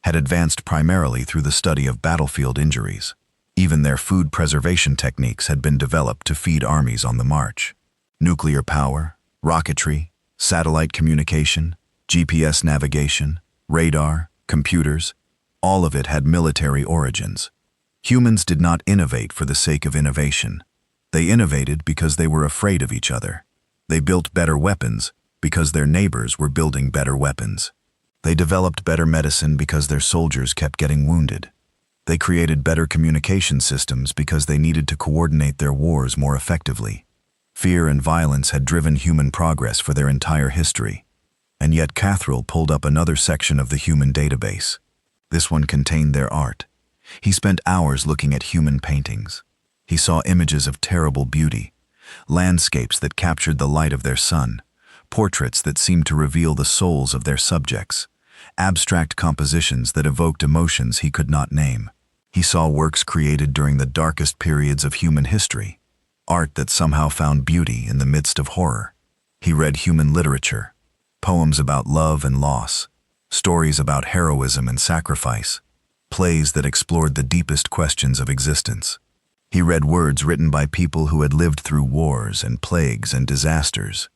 had advanced primarily through the study of battlefield injuries. Even their food preservation techniques had been developed to feed armies on the march. Nuclear power, rocketry, satellite communication, GPS navigation, radar, computers, all of it had military origins. Humans did not innovate for the sake of innovation. They innovated because they were afraid of each other. They built better weapons because their neighbors were building better weapons. They developed better medicine because their soldiers kept getting wounded. They created better communication systems because they needed to coordinate their wars more effectively. Fear and violence had driven human progress for their entire history. And yet Cathril pulled up another section of the human database. This one contained their art. He spent hours looking at human paintings. He saw images of terrible beauty, landscapes that captured the light of their sun, portraits that seemed to reveal the souls of their subjects, abstract compositions that evoked emotions he could not name. He saw works created during the darkest periods of human history, art that somehow found beauty in the midst of horror. He read human literature, poems about love and loss, stories about heroism and sacrifice, plays that explored the deepest questions of existence. He read words written by people who had lived through wars and plagues and disasters,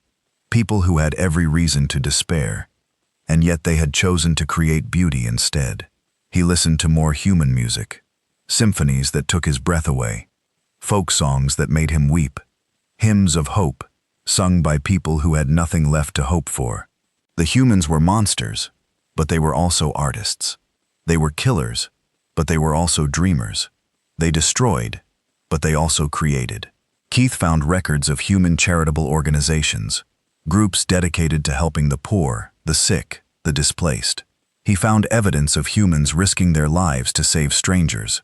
people who had every reason to despair, and yet they had chosen to create beauty instead. He listened to more human music, symphonies that took his breath away, folk songs that made him weep, hymns of hope, sung by people who had nothing left to hope for. The humans were monsters, but they were also artists. They were killers, but they were also dreamers. They destroyed, but they also created. Keith found records of human charitable organizations, groups dedicated to helping the poor, the sick, the displaced. He found evidence of humans risking their lives to save strangers.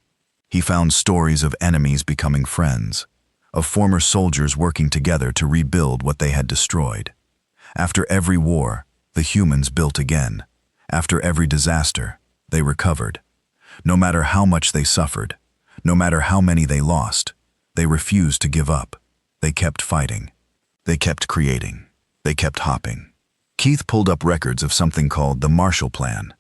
He found stories of enemies becoming friends, of former soldiers working together to rebuild what they had destroyed. After every war, the humans built again. After every disaster, they recovered. No matter how much they suffered, no matter how many they lost, they refused to give up. They kept fighting. They kept creating. They kept hopping. Keith pulled up records of something called the Marshall Plan.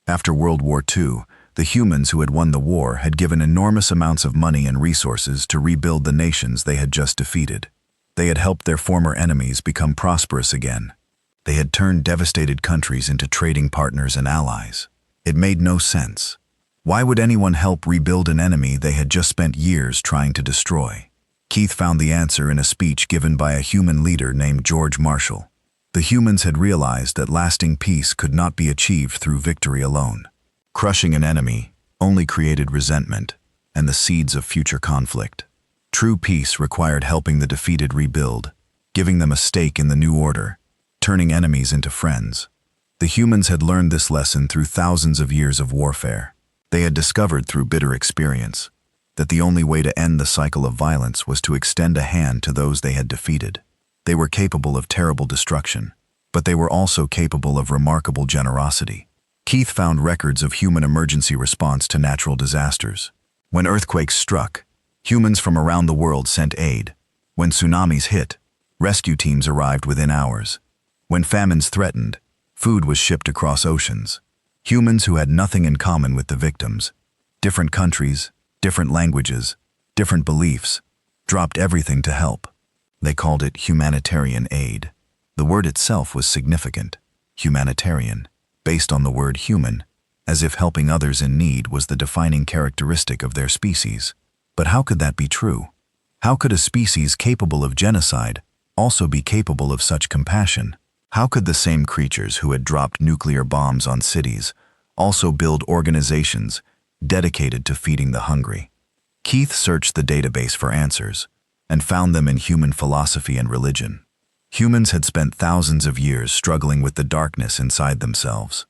After World War II, the humans who had won the war had given enormous amounts of money and resources to rebuild the nations they had just defeated. They had helped their former enemies become prosperous again. They had turned devastated countries into trading partners and allies. It made no sense. Why would anyone help rebuild an enemy they had just spent years trying to destroy? Keith found the answer in a speech given by a human leader named George Marshall. The humans had realized that lasting peace could not be achieved through victory alone. Crushing an enemy only created resentment and the seeds of future conflict. True peace required helping the defeated rebuild, giving them a stake in the new order, turning enemies into friends. The humans had learned this lesson through thousands of years of warfare. They had discovered through bitter experience that the only way to end the cycle of violence was to extend a hand to those they had defeated. They were capable of terrible destruction, but they were also capable of remarkable generosity. Keith found records of human emergency response to natural disasters. When earthquakes struck, humans from around the world sent aid. When tsunamis hit, rescue teams arrived within hours. When famines threatened, food was shipped across oceans. Humans who had nothing in common with the victims, different countries, different languages, different beliefs, dropped everything to help. They called it humanitarian aid. The word itself was significant, humanitarian, based on the word human, as if helping others in need was the defining characteristic of their species. But how could that be true? How could a species capable of genocide also be capable of such compassion? How could the same creatures who had dropped nuclear bombs on cities also build organizations dedicated to feeding the hungry? Keith searched the database for answers and found them in human philosophy and religion. Humans had spent thousands of years struggling with the darkness inside themselves.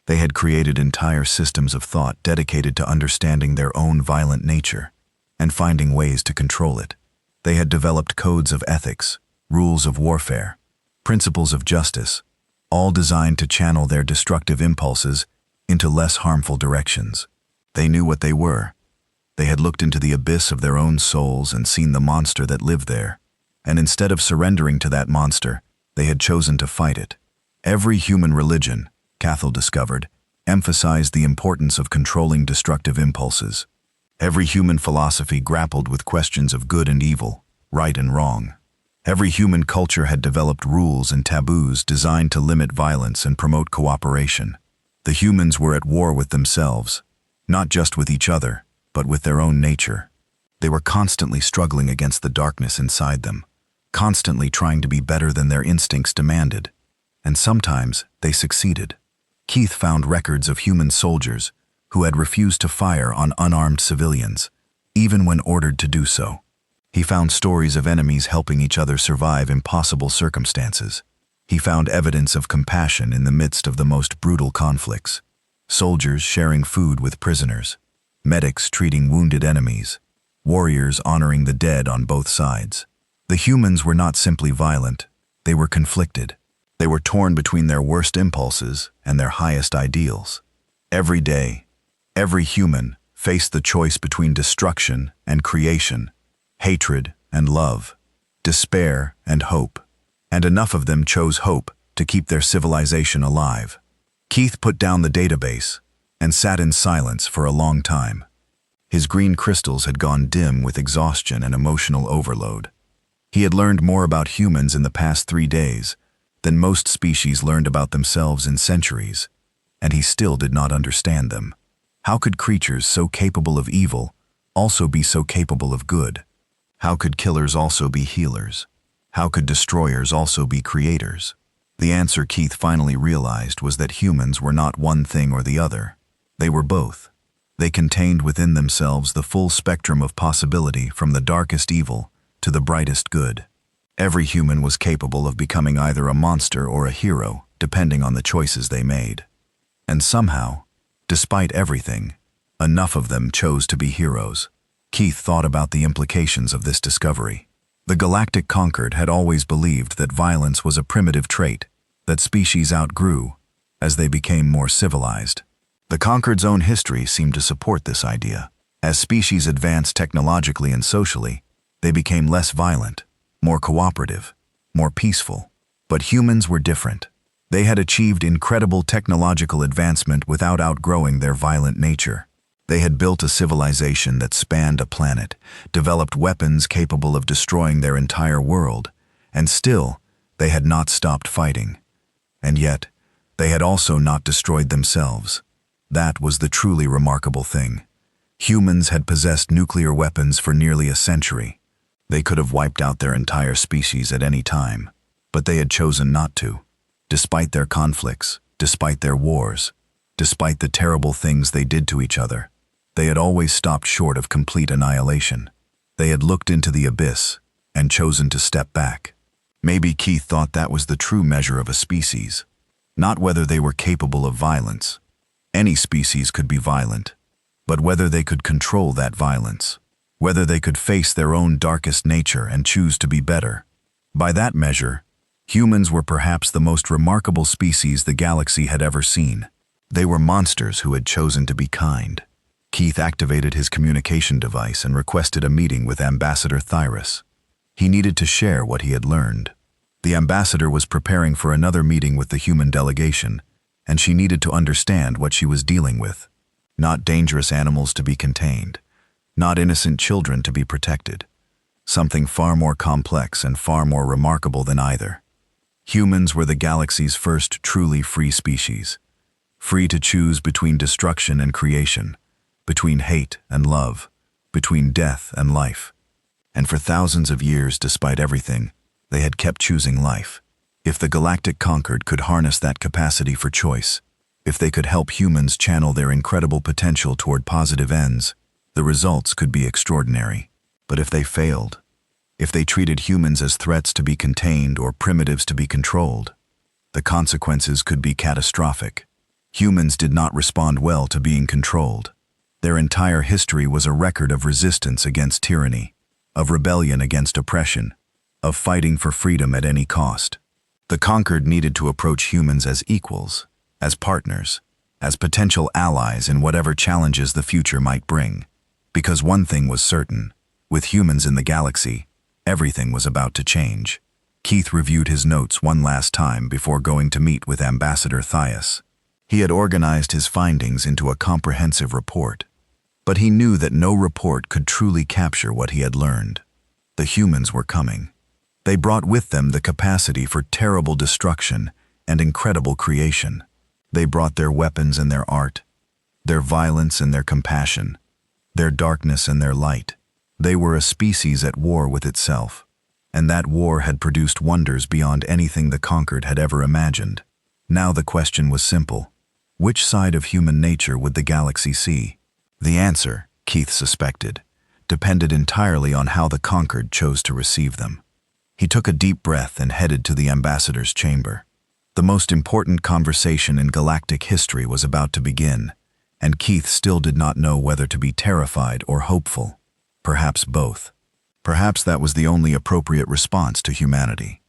They had created entire systems of thought dedicated to understanding their own violent nature and finding ways to control it. They had developed codes of ethics, rules of warfare, principles of justice, all designed to channel their destructive impulses into less harmful directions. They knew what they were. They had looked into the abyss of their own souls and seen the monster that lived there. And instead of surrendering to that monster, they had chosen to fight it. Every human religion, Cathal discovered, emphasized the importance of controlling destructive impulses. Every human philosophy grappled with questions of good and evil, right and wrong. Every human culture had developed rules and taboos designed to limit violence and promote cooperation. The humans were at war with themselves, not just with each other, but with their own nature. They were constantly struggling against the darkness inside them, constantly trying to be better than their instincts demanded. And sometimes they succeeded. Keith found records of human soldiers who had refused to fire on unarmed civilians, even when ordered to do so. He found stories of enemies helping each other survive impossible circumstances. He found evidence of compassion in the midst of the most brutal conflicts. soldiers sharing food with prisoners, medics treating wounded enemies, warriors honoring the dead on both sides. The humans were not simply violent, they were conflicted. They were torn between their worst impulses and their highest ideals. Every day, every human faced the choice between destruction and creation, hatred and love, despair and hope. And enough of them chose hope to keep their civilization alive. Keith put down the database and sat in silence for a long time. His green crystals had gone dim with exhaustion and emotional overload. He had learned more about humans in the past 3 days than most species learned about themselves in centuries, and he still did not understand them. How could creatures so capable of evil also be so capable of good? How could killers also be healers? How could destroyers also be creators? The answer Keith finally realized was that humans were not one thing or the other. They were both. They contained within themselves the full spectrum of possibility from the darkest evil to the brightest good. Every human was capable of becoming either a monster or a hero, depending on the choices they made. And somehow, despite everything, enough of them chose to be heroes. Keith thought about the implications of this discovery. The Galactic Conquered had always believed that violence was a primitive trait that species outgrew as they became more civilized. The Conquered's own history seemed to support this idea. As species advanced technologically and socially, they became less violent, more cooperative, more peaceful. But humans were different. They had achieved incredible technological advancement without outgrowing their violent nature. They had built a civilization that spanned a planet, developed weapons capable of destroying their entire world, and still, they had not stopped fighting. And yet, they had also not destroyed themselves. That was the truly remarkable thing. Humans had possessed nuclear weapons for nearly a century. They could have wiped out their entire species at any time, but they had chosen not to. Despite their conflicts, despite their wars, despite the terrible things they did to each other, they had always stopped short of complete annihilation. They had looked into the abyss and chosen to step back. Maybe Keith thought that was the true measure of a species, not whether they were capable of violence. Any species could be violent, but whether they could control that violence, whether they could face their own darkest nature and choose to be better. By that measure, humans were perhaps the most remarkable species the galaxy had ever seen. They were monsters who had chosen to be kind. Keith activated his communication device and requested a meeting with Ambassador Thyrus. He needed to share what he had learned. The ambassador was preparing for another meeting with the human delegation, and she needed to understand what she was dealing with. Not dangerous animals to be contained, not innocent children to be protected. Something far more complex and far more remarkable than either. Humans were the galaxy's first truly free species, free to choose between destruction and creation, between hate and love, between death and life. And for thousands of years, despite everything, they had kept choosing life. If the Galactic Conquered could harness that capacity for choice, if they could help humans channel their incredible potential toward positive ends, the results could be extraordinary. But if they failed, if they treated humans as threats to be contained or primitives to be controlled, the consequences could be catastrophic. Humans did not respond well to being controlled. Their entire history was a record of resistance against tyranny, of rebellion against oppression, of fighting for freedom at any cost. The Conquered needed to approach humans as equals, as partners, as potential allies in whatever challenges the future might bring. Because one thing was certain, with humans in the galaxy, everything was about to change. Keith reviewed his notes one last time before going to meet with Ambassador Thyrus. He had organized his findings into a comprehensive report, but he knew that no report could truly capture what he had learned. The humans were coming. They brought with them the capacity for terrible destruction and incredible creation. They brought their weapons and their art, their violence and their compassion, their darkness and their light. They were a species at war with itself, and that war had produced wonders beyond anything the Conquered had ever imagined. Now the question was simple. Which side of human nature would the galaxy see? The answer, Keith suspected, depended entirely on how the Conquered chose to receive them. He took a deep breath and headed to the ambassador's chamber. The The most important conversation in galactic history was about to begin, and Keith still did not know whether to be terrified or hopeful. Perhaps both. Perhaps that was the only appropriate response to humanity.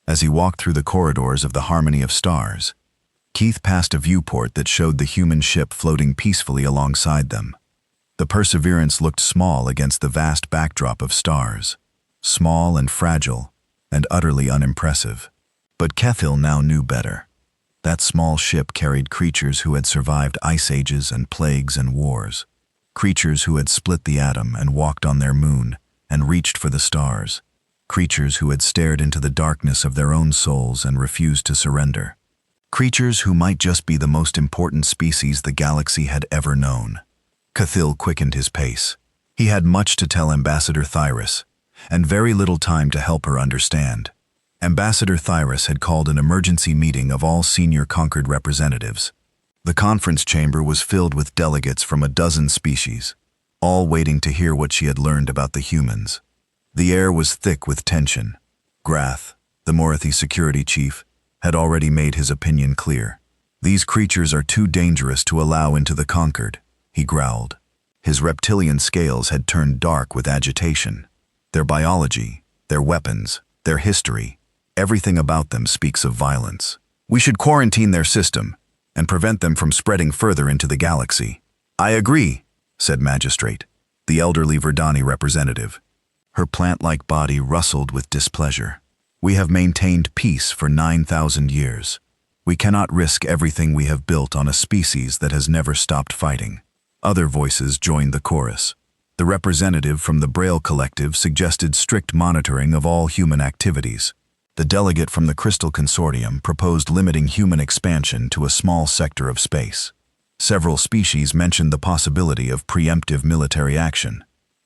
As he walked through the corridors of the Harmony of Stars, Keith passed a viewport that showed the human ship floating peacefully alongside them. The Perseverance looked small against the vast backdrop of stars, small and fragile and utterly unimpressive. But Kethil now knew better. That small ship carried creatures who had survived ice ages and plagues and wars, creatures who had split the atom and walked on their moon and reached for the stars, creatures who had stared into the darkness of their own souls and refused to surrender, creatures who might just be the most important species the galaxy had ever known. Kethil quickened his pace. He had much to tell Ambassador Thyrus, and very little time to help her understand. Ambassador Thyrus had called an emergency meeting of all senior Concord representatives. The conference chamber was filled with delegates from a dozen species, all waiting to hear what she had learned about the humans. The air was thick with tension. Grath, the Morathi security chief, had already made his opinion clear. "These creatures are too dangerous to allow into the Concord," he growled. His reptilian scales had turned dark with agitation. Their biology, their weapons, their history, everything about them speaks of violence. "We should quarantine their system and prevent them from spreading further into the galaxy." "I agree," said Magistrate, the elderly Verdani representative. Her plant-like body rustled with displeasure. "We have maintained peace for 9,000 years. We cannot risk everything we have built on a species that has never stopped fighting." Other voices joined the chorus. The representative from the Braille Collective suggested strict monitoring of all human activities. The delegate from the Crystal Consortium proposed limiting human expansion to a small sector of space. Several species mentioned the possibility of preemptive military action.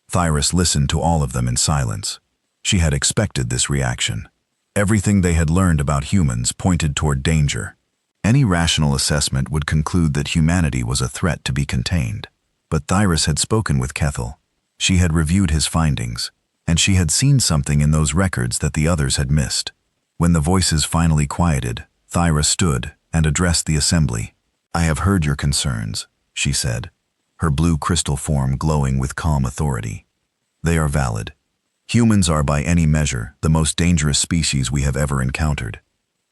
Thyrus listened to all of them in silence. She had expected this reaction. Everything they had learned about humans pointed toward danger. Any rational assessment would conclude that humanity was a threat to be contained. But Thyrus had spoken with Kethil. She had reviewed his findings, and she had seen something in those records that the others had missed. When the voices finally quieted, Thyrus stood and addressed the assembly. "I have heard your concerns," she said, her blue crystal form glowing with calm authority. "They are valid. Humans are by any measure the most dangerous species we have ever encountered.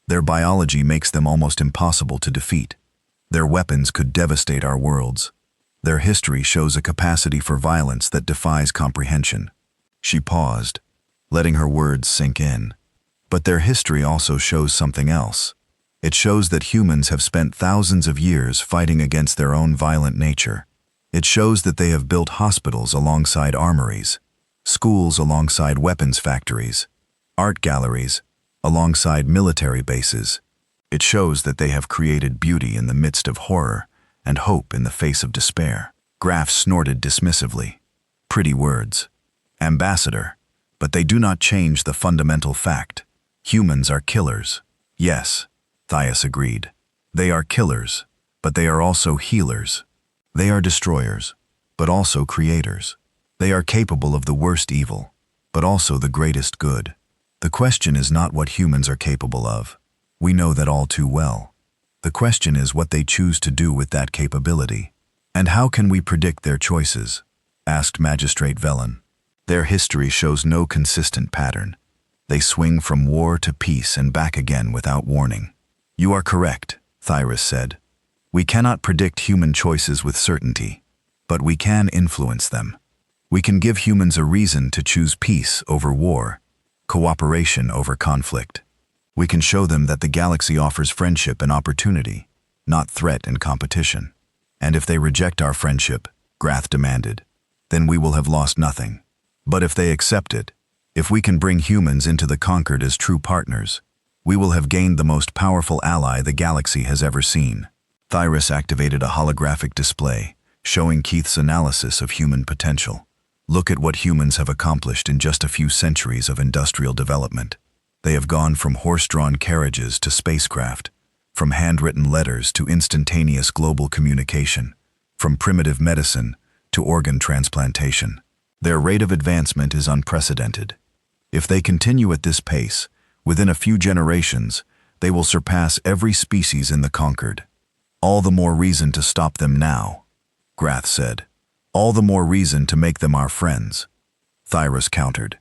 Their biology makes them almost impossible to defeat. Their weapons could devastate our worlds. Their history shows a capacity for violence that defies comprehension." She paused, letting her words sink in. But their history also shows something else. It shows that humans have spent thousands of years fighting against their own violent nature. It shows that they have built hospitals alongside armories, schools alongside weapons factories, art galleries alongside military bases. It shows that they have created beauty in the midst of horror and hope in the face of despair. Graf snorted dismissively. "Pretty words, Ambassador, but they do not change the fundamental fact. Humans are killers." "Yes," Thyrus agreed. "They are killers, but they are also healers. They are destroyers, but also creators. They are capable of the worst evil, but also the greatest good. The question is not what humans are capable of. We know that all too well. The question is what they choose to do with that capability. And how can we predict their choices?" asked Magistrate Velen. "Their history shows no consistent pattern. They swing from war to peace and back again without warning." "You are correct," Thyrus said. "We cannot predict human choices with certainty, but we can influence them. We can give humans a reason to choose peace over war, cooperation over conflict. We can show them that the galaxy offers friendship and opportunity, not threat and competition. And if they reject our friendship," Grath demanded, "then we will have lost nothing. But if they accept it, if we can bring humans into the Concord as true partners, we will have gained the most powerful ally the galaxy has ever seen." Thyrus activated a holographic display, showing Keith's analysis of human potential. "Look at what humans have accomplished in just a few centuries of industrial development. They have gone from horse-drawn carriages to spacecraft, from handwritten letters to instantaneous global communication, from primitive medicine to organ transplantation. Their rate of advancement is unprecedented. If they continue at this pace, within a few generations, They will surpass every species in the conquered. All the more reason to stop them now, Grath said. All the more reason to make them our friends. Thyrus countered.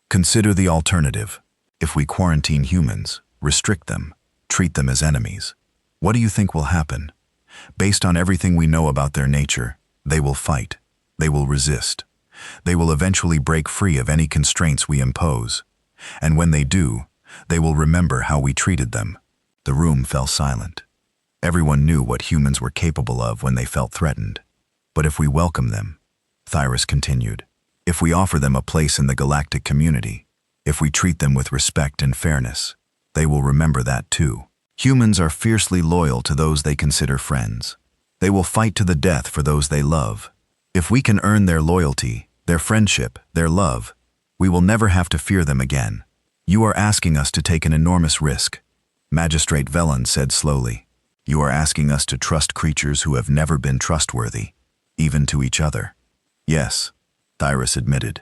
Consider the alternative. If we quarantine humans, restrict them, treat them as enemies, what do you think will happen? Based on everything we know about their nature, they will fight. They will resist. They will eventually break free of any constraints we impose. And when they do, they will remember how we treated them. The room fell silent. Everyone knew what humans were capable of when they felt threatened. But if we welcome them, Thyrus continued, if we offer them a place in the galactic community, if we treat them with respect and fairness, they will remember that too. Humans are fiercely loyal to those they consider friends. They will fight to the death for those they love. If we can earn their loyalty, their friendship, their love, we will never have to fear them again. You are asking us to take an enormous risk, Magistrate Velen said slowly. You are asking us to trust creatures who have never been trustworthy, even to each other. Yes, Thyrus admitted.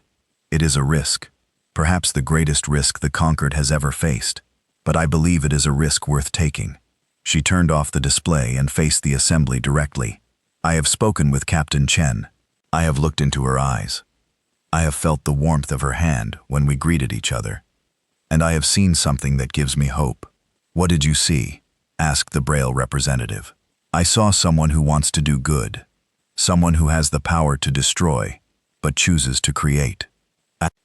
It is a risk, perhaps the greatest risk the conquered has ever faced. But I believe it is a risk worth taking. She turned off the display and faced the assembly directly. I have spoken with Captain Chen. I have looked into her eyes. I have felt the warmth of her hand when we greeted each other. And I have seen something that gives me hope. What did you see? Asked the Braille representative. I saw someone who wants to do good. Someone who has the power to destroy, but chooses to create.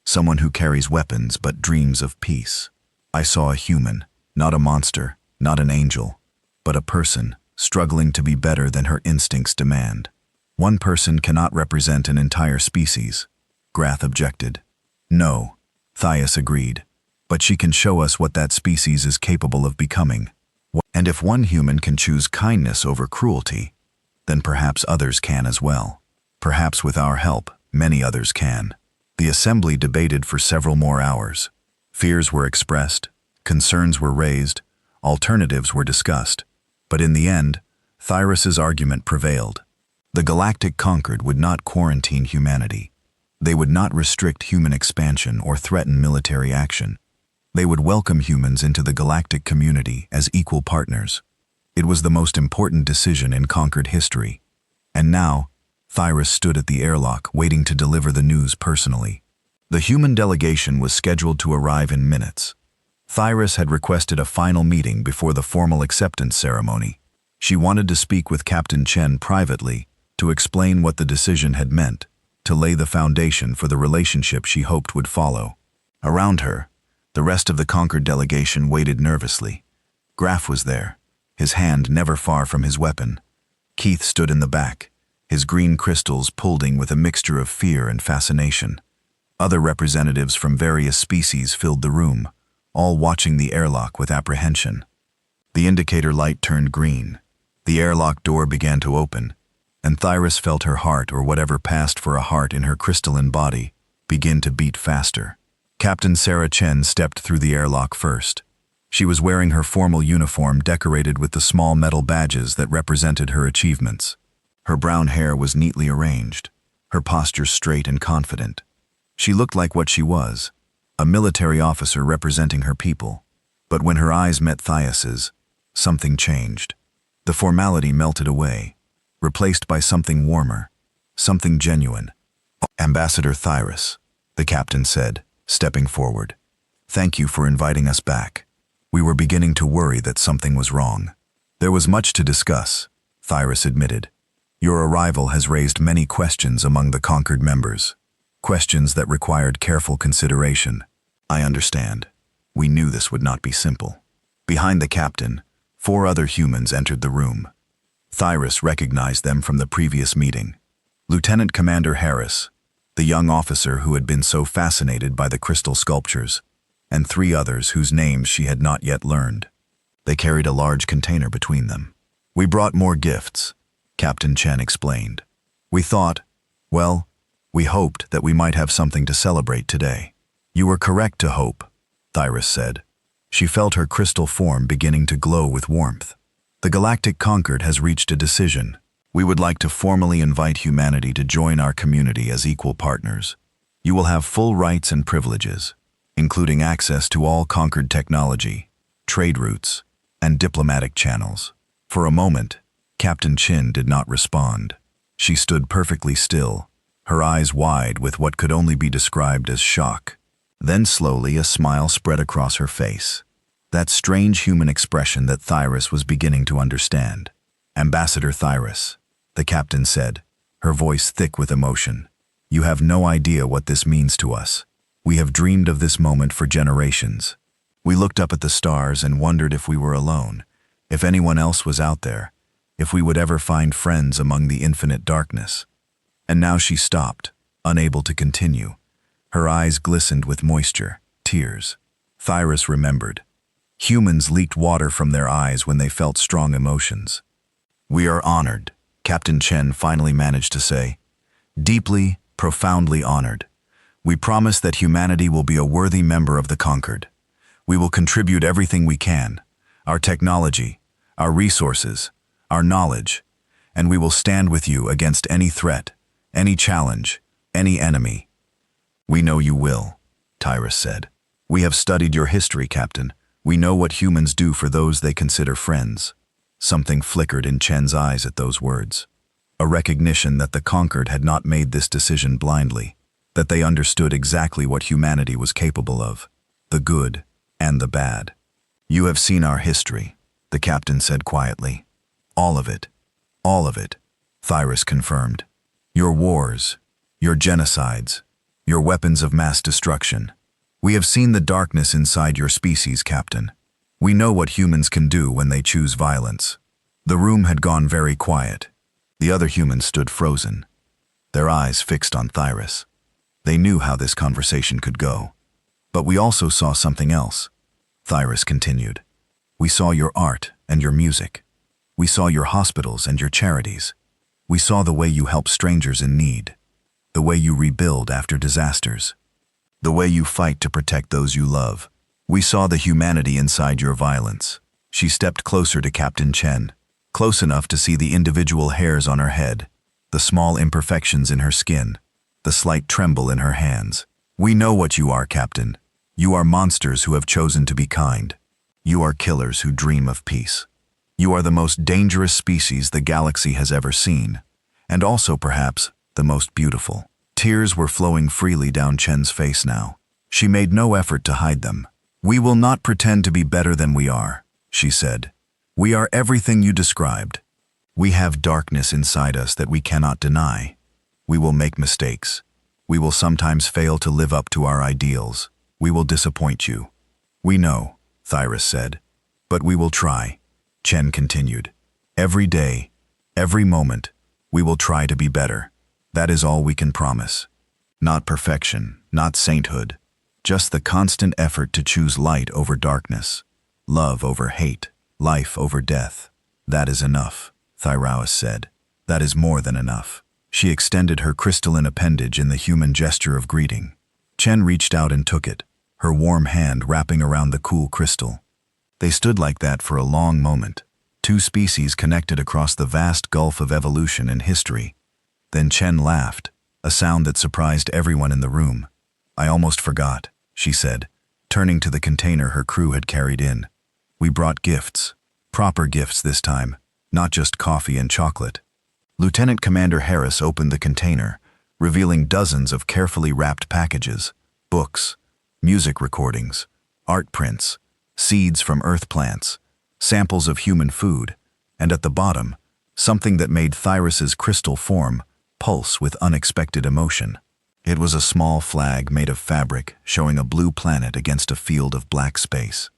Someone who carries weapons but dreams of peace. I saw a human, not a monster, not an angel, but a person struggling to be better than her instincts demand. One person cannot represent an entire species, Grath objected. No, Thyrus agreed, but she can show us what that species is capable of becoming. And if one human can choose kindness over cruelty, then perhaps others can as well. Perhaps with our help, many others can. The assembly debated for several more hours. Fears were expressed, concerns were raised, alternatives were discussed. But in the end, Thyrus's argument prevailed. The Galactic Conquered would not quarantine humanity. They would not restrict human expansion or threaten military action. They would welcome humans into the galactic community as equal partners. It was the most important decision in conquered history. And now, Thyrus stood at the airlock waiting to deliver the news personally. The human delegation was scheduled to arrive in minutes. Thyrus had requested a final meeting before the formal acceptance ceremony. She wanted to speak with Captain Chen privately to explain what the decision had meant, to lay the foundation for the relationship she hoped would follow. Around her, the rest of the conquered delegation waited nervously. Graf was there, his hand never far from his weapon. Keith stood in the back, his green crystals pulsing with a mixture of fear and fascination. Other representatives from various species filled the room, all watching the airlock with apprehension. The indicator light turned green. The airlock door began to open, and Thyrus felt her heart, or whatever passed for a heart in her crystalline body, begin to beat faster. Captain Sarah Chen stepped through the airlock first. She was wearing her formal uniform decorated with the small metal badges that represented her achievements. Her brown hair was neatly arranged, her posture straight and confident. She looked like what she was, a military officer representing her people. But when her eyes met Thyrus's, something changed. The formality melted away, replaced by something warmer, something genuine. Ambassador Thyrus, the captain said, stepping forward. Thank you for inviting us back. We were beginning to worry that something was wrong. There was much to discuss, Thyrus admitted. Your arrival has raised many questions among the conquered members. Questions that required careful consideration. I understand. We knew this would not be simple. Behind the captain, 4 other humans entered the room. Thyrus recognized them from the previous meeting. Lieutenant Commander Harris, the young officer who had been so fascinated by the crystal sculptures, and 3 others whose names she had not yet learned. They carried a large container between them. We brought more gifts, Captain Chen explained. We thought, well, we hoped that we might have something to celebrate today. You were correct to hope, Thyrus said. She felt her crystal form beginning to glow with warmth. The Galactic Conquered has reached a decision. We would like to formally invite humanity to join our community as equal partners. You will have full rights and privileges, including access to all conquered technology, trade routes, and diplomatic channels. For a moment, Captain Chin did not respond. She stood perfectly still, her eyes wide with what could only be described as shock. Then slowly a smile spread across her face. That strange human expression that Thyrus was beginning to understand. "Ambassador Thyrus," the captain said, her voice thick with emotion. "You have no idea what this means to us. We have dreamed of this moment for generations. We looked up at the stars and wondered if we were alone, if anyone else was out there, if we would ever find friends among the infinite darkness." And now she stopped, unable to continue. Her eyes glistened with moisture, tears. Thyrus remembered. Humans leaked water from their eyes when they felt strong emotions. "We are honored," Captain Chen finally managed to say. "Deeply, profoundly honored. We promise that humanity will be a worthy member of the conquered. We will contribute everything we can, our technology, our resources, our knowledge, and we will stand with you against any threat, any challenge, any enemy." "We know you will," Thyrus said. "We have studied your history, Captain. We know what humans do for those they consider friends." Something flickered in Chen's eyes at those words. A recognition that the conquered had not made this decision blindly, that they understood exactly what humanity was capable of, the good and the bad. "You have seen our history," the captain said quietly. "All of it. All of it," Thyrus confirmed. "Your wars, your genocides, your weapons of mass destruction. We have seen the darkness inside your species, Captain. We know what humans can do when they choose violence." The room had gone very quiet. The other humans stood frozen, their eyes fixed on Thyrus. They knew how this conversation could go. "But we also saw something else," Thyrus continued. "We saw your art and your music. We saw your hospitals and your charities. We saw the way you help strangers in need, the way you rebuild after disasters, the way you fight to protect those you love. We saw the humanity inside your violence." She stepped closer to Captain Chen, close enough to see the individual hairs on her head, the small imperfections in her skin, the slight tremble in her hands. "We know what you are, Captain. You are monsters who have chosen to be kind. You are killers who dream of peace. You are the most dangerous species the galaxy has ever seen, and also, perhaps, the most beautiful." Tears were flowing freely down Chen's face now. She made no effort to hide them. "We will not pretend to be better than we are," she said. "We are everything you described. We have darkness inside us that we cannot deny. We will make mistakes. We will sometimes fail to live up to our ideals. We will disappoint you." "We know," Thyrus said. "But we will try," Chen continued. "Every day, every moment, we will try to be better. That is all we can promise. Not perfection, not sainthood, just the constant effort to choose light over darkness, love over hate, life over death. That is enough," Thyrus said. "That is more than enough." She extended her crystalline appendage in the human gesture of greeting. Chen reached out and took it, her warm hand wrapping around the cool crystal. They stood like that for a long moment, two species connected across the vast gulf of evolution and history. Then Chen laughed, a sound that surprised everyone in the room. "I almost forgot," she said, turning to the container her crew had carried in. "We brought gifts, proper gifts this time, not just coffee and chocolate." Lieutenant Commander Harris opened the container, revealing dozens of carefully wrapped packages, books, music recordings, art prints, seeds from earth plants, samples of human food, and at the bottom, something that made Thyrus's crystal form pulse with unexpected emotion. It was a small flag made of fabric showing a blue planet against a field of black space.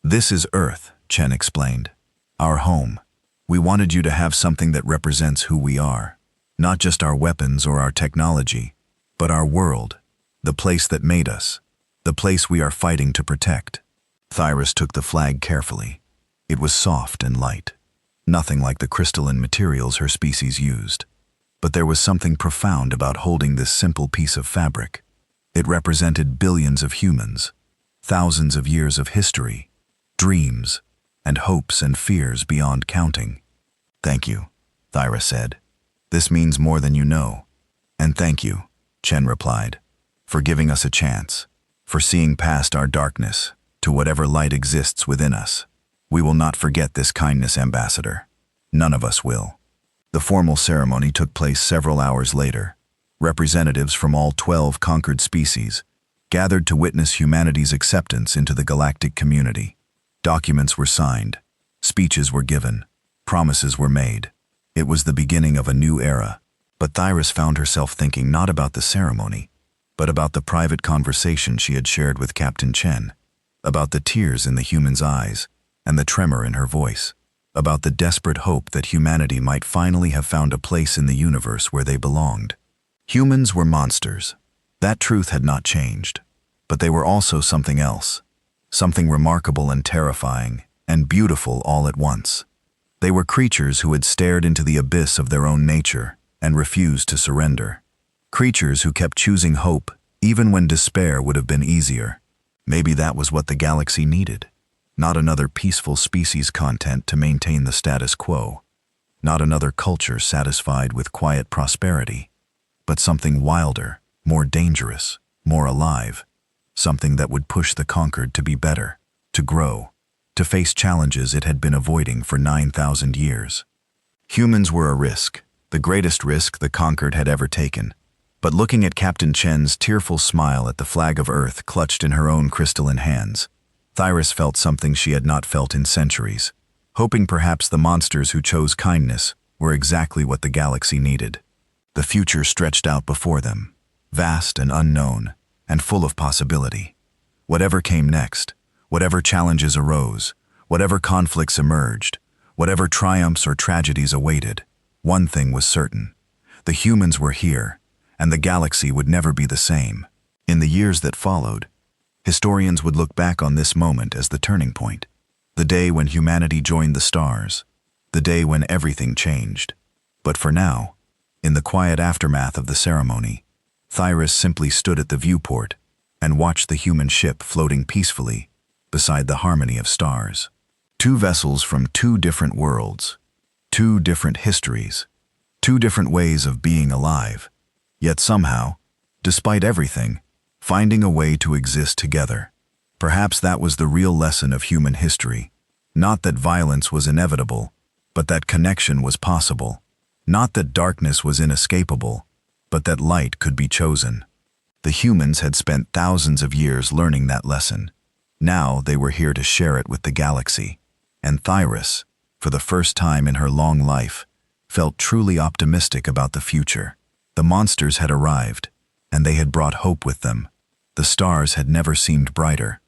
"This is Earth," Chen explained. "Our home. We wanted you to have something that represents who we are. Not just our weapons or our technology, but our world, the place that made us, the place we are fighting to protect." Thyrus took the flag carefully. It was soft and light, nothing like the crystalline materials her species used. But there was something profound about holding this simple piece of fabric. It represented billions of humans, thousands of years of history, dreams, and hopes and fears beyond counting. "Thank you," Thyrus said. "This means more than you know." "And thank you," Chen replied, "for giving us a chance, for seeing past our darkness to whatever light exists within us." We will not forget this kindness, Ambassador. None of us will. The formal ceremony took place several hours later. Representatives from all 12 conquered species gathered to witness humanity's acceptance into the galactic community. Documents were signed, speeches were given, promises were made. It was the beginning of a new era, but Thyrus found herself thinking not about the ceremony, but about the private conversation she had shared with Captain Chen, about the tears in the human's eyes and the tremor in her voice, about the desperate hope that humanity might finally have found a place in the universe where they belonged. Humans were monsters. That truth had not changed, but they were also something else, something remarkable and terrifying and beautiful all at once. They were creatures who had stared into the abyss of their own nature and refused to surrender. Creatures who kept choosing hope even when despair would have been easier. Maybe that was what the galaxy needed. Not another peaceful species content to maintain the status quo. Not another culture satisfied with quiet prosperity. But something wilder, more dangerous, more alive. Something that would push the conquered to be better, to grow, to face challenges it had been avoiding for 9,000 years. Humans were a risk, the greatest risk the conquered had ever taken. But looking at Captain Chen's tearful smile at the flag of Earth clutched in her own crystalline hands, Thyrus felt something she had not felt in centuries, hoping perhaps the monsters who chose kindness were exactly what the galaxy needed. The future stretched out before them, vast and unknown, and full of possibility. Whatever came next, whatever challenges arose, whatever conflicts emerged, whatever triumphs or tragedies awaited, one thing was certain. The humans were here, and the galaxy would never be the same. In the years that followed, historians would look back on this moment as the turning point, the day when humanity joined the stars, the day when everything changed. But for now, in the quiet aftermath of the ceremony, Thyrus simply stood at the viewport and watched the human ship floating peacefully beside the harmony of stars. Two vessels from two different worlds, two different histories, two different ways of being alive, yet somehow, despite everything, finding a way to exist together. Perhaps that was the real lesson of human history. Not that violence was inevitable, but that connection was possible. Not that darkness was inescapable, but that light could be chosen. The humans had spent thousands of years learning that lesson. Now they were here to share it with the galaxy. And Thyrus, for the first time in her long life, felt truly optimistic about the future. The monsters had arrived, and they had brought hope with them. The stars had never seemed brighter.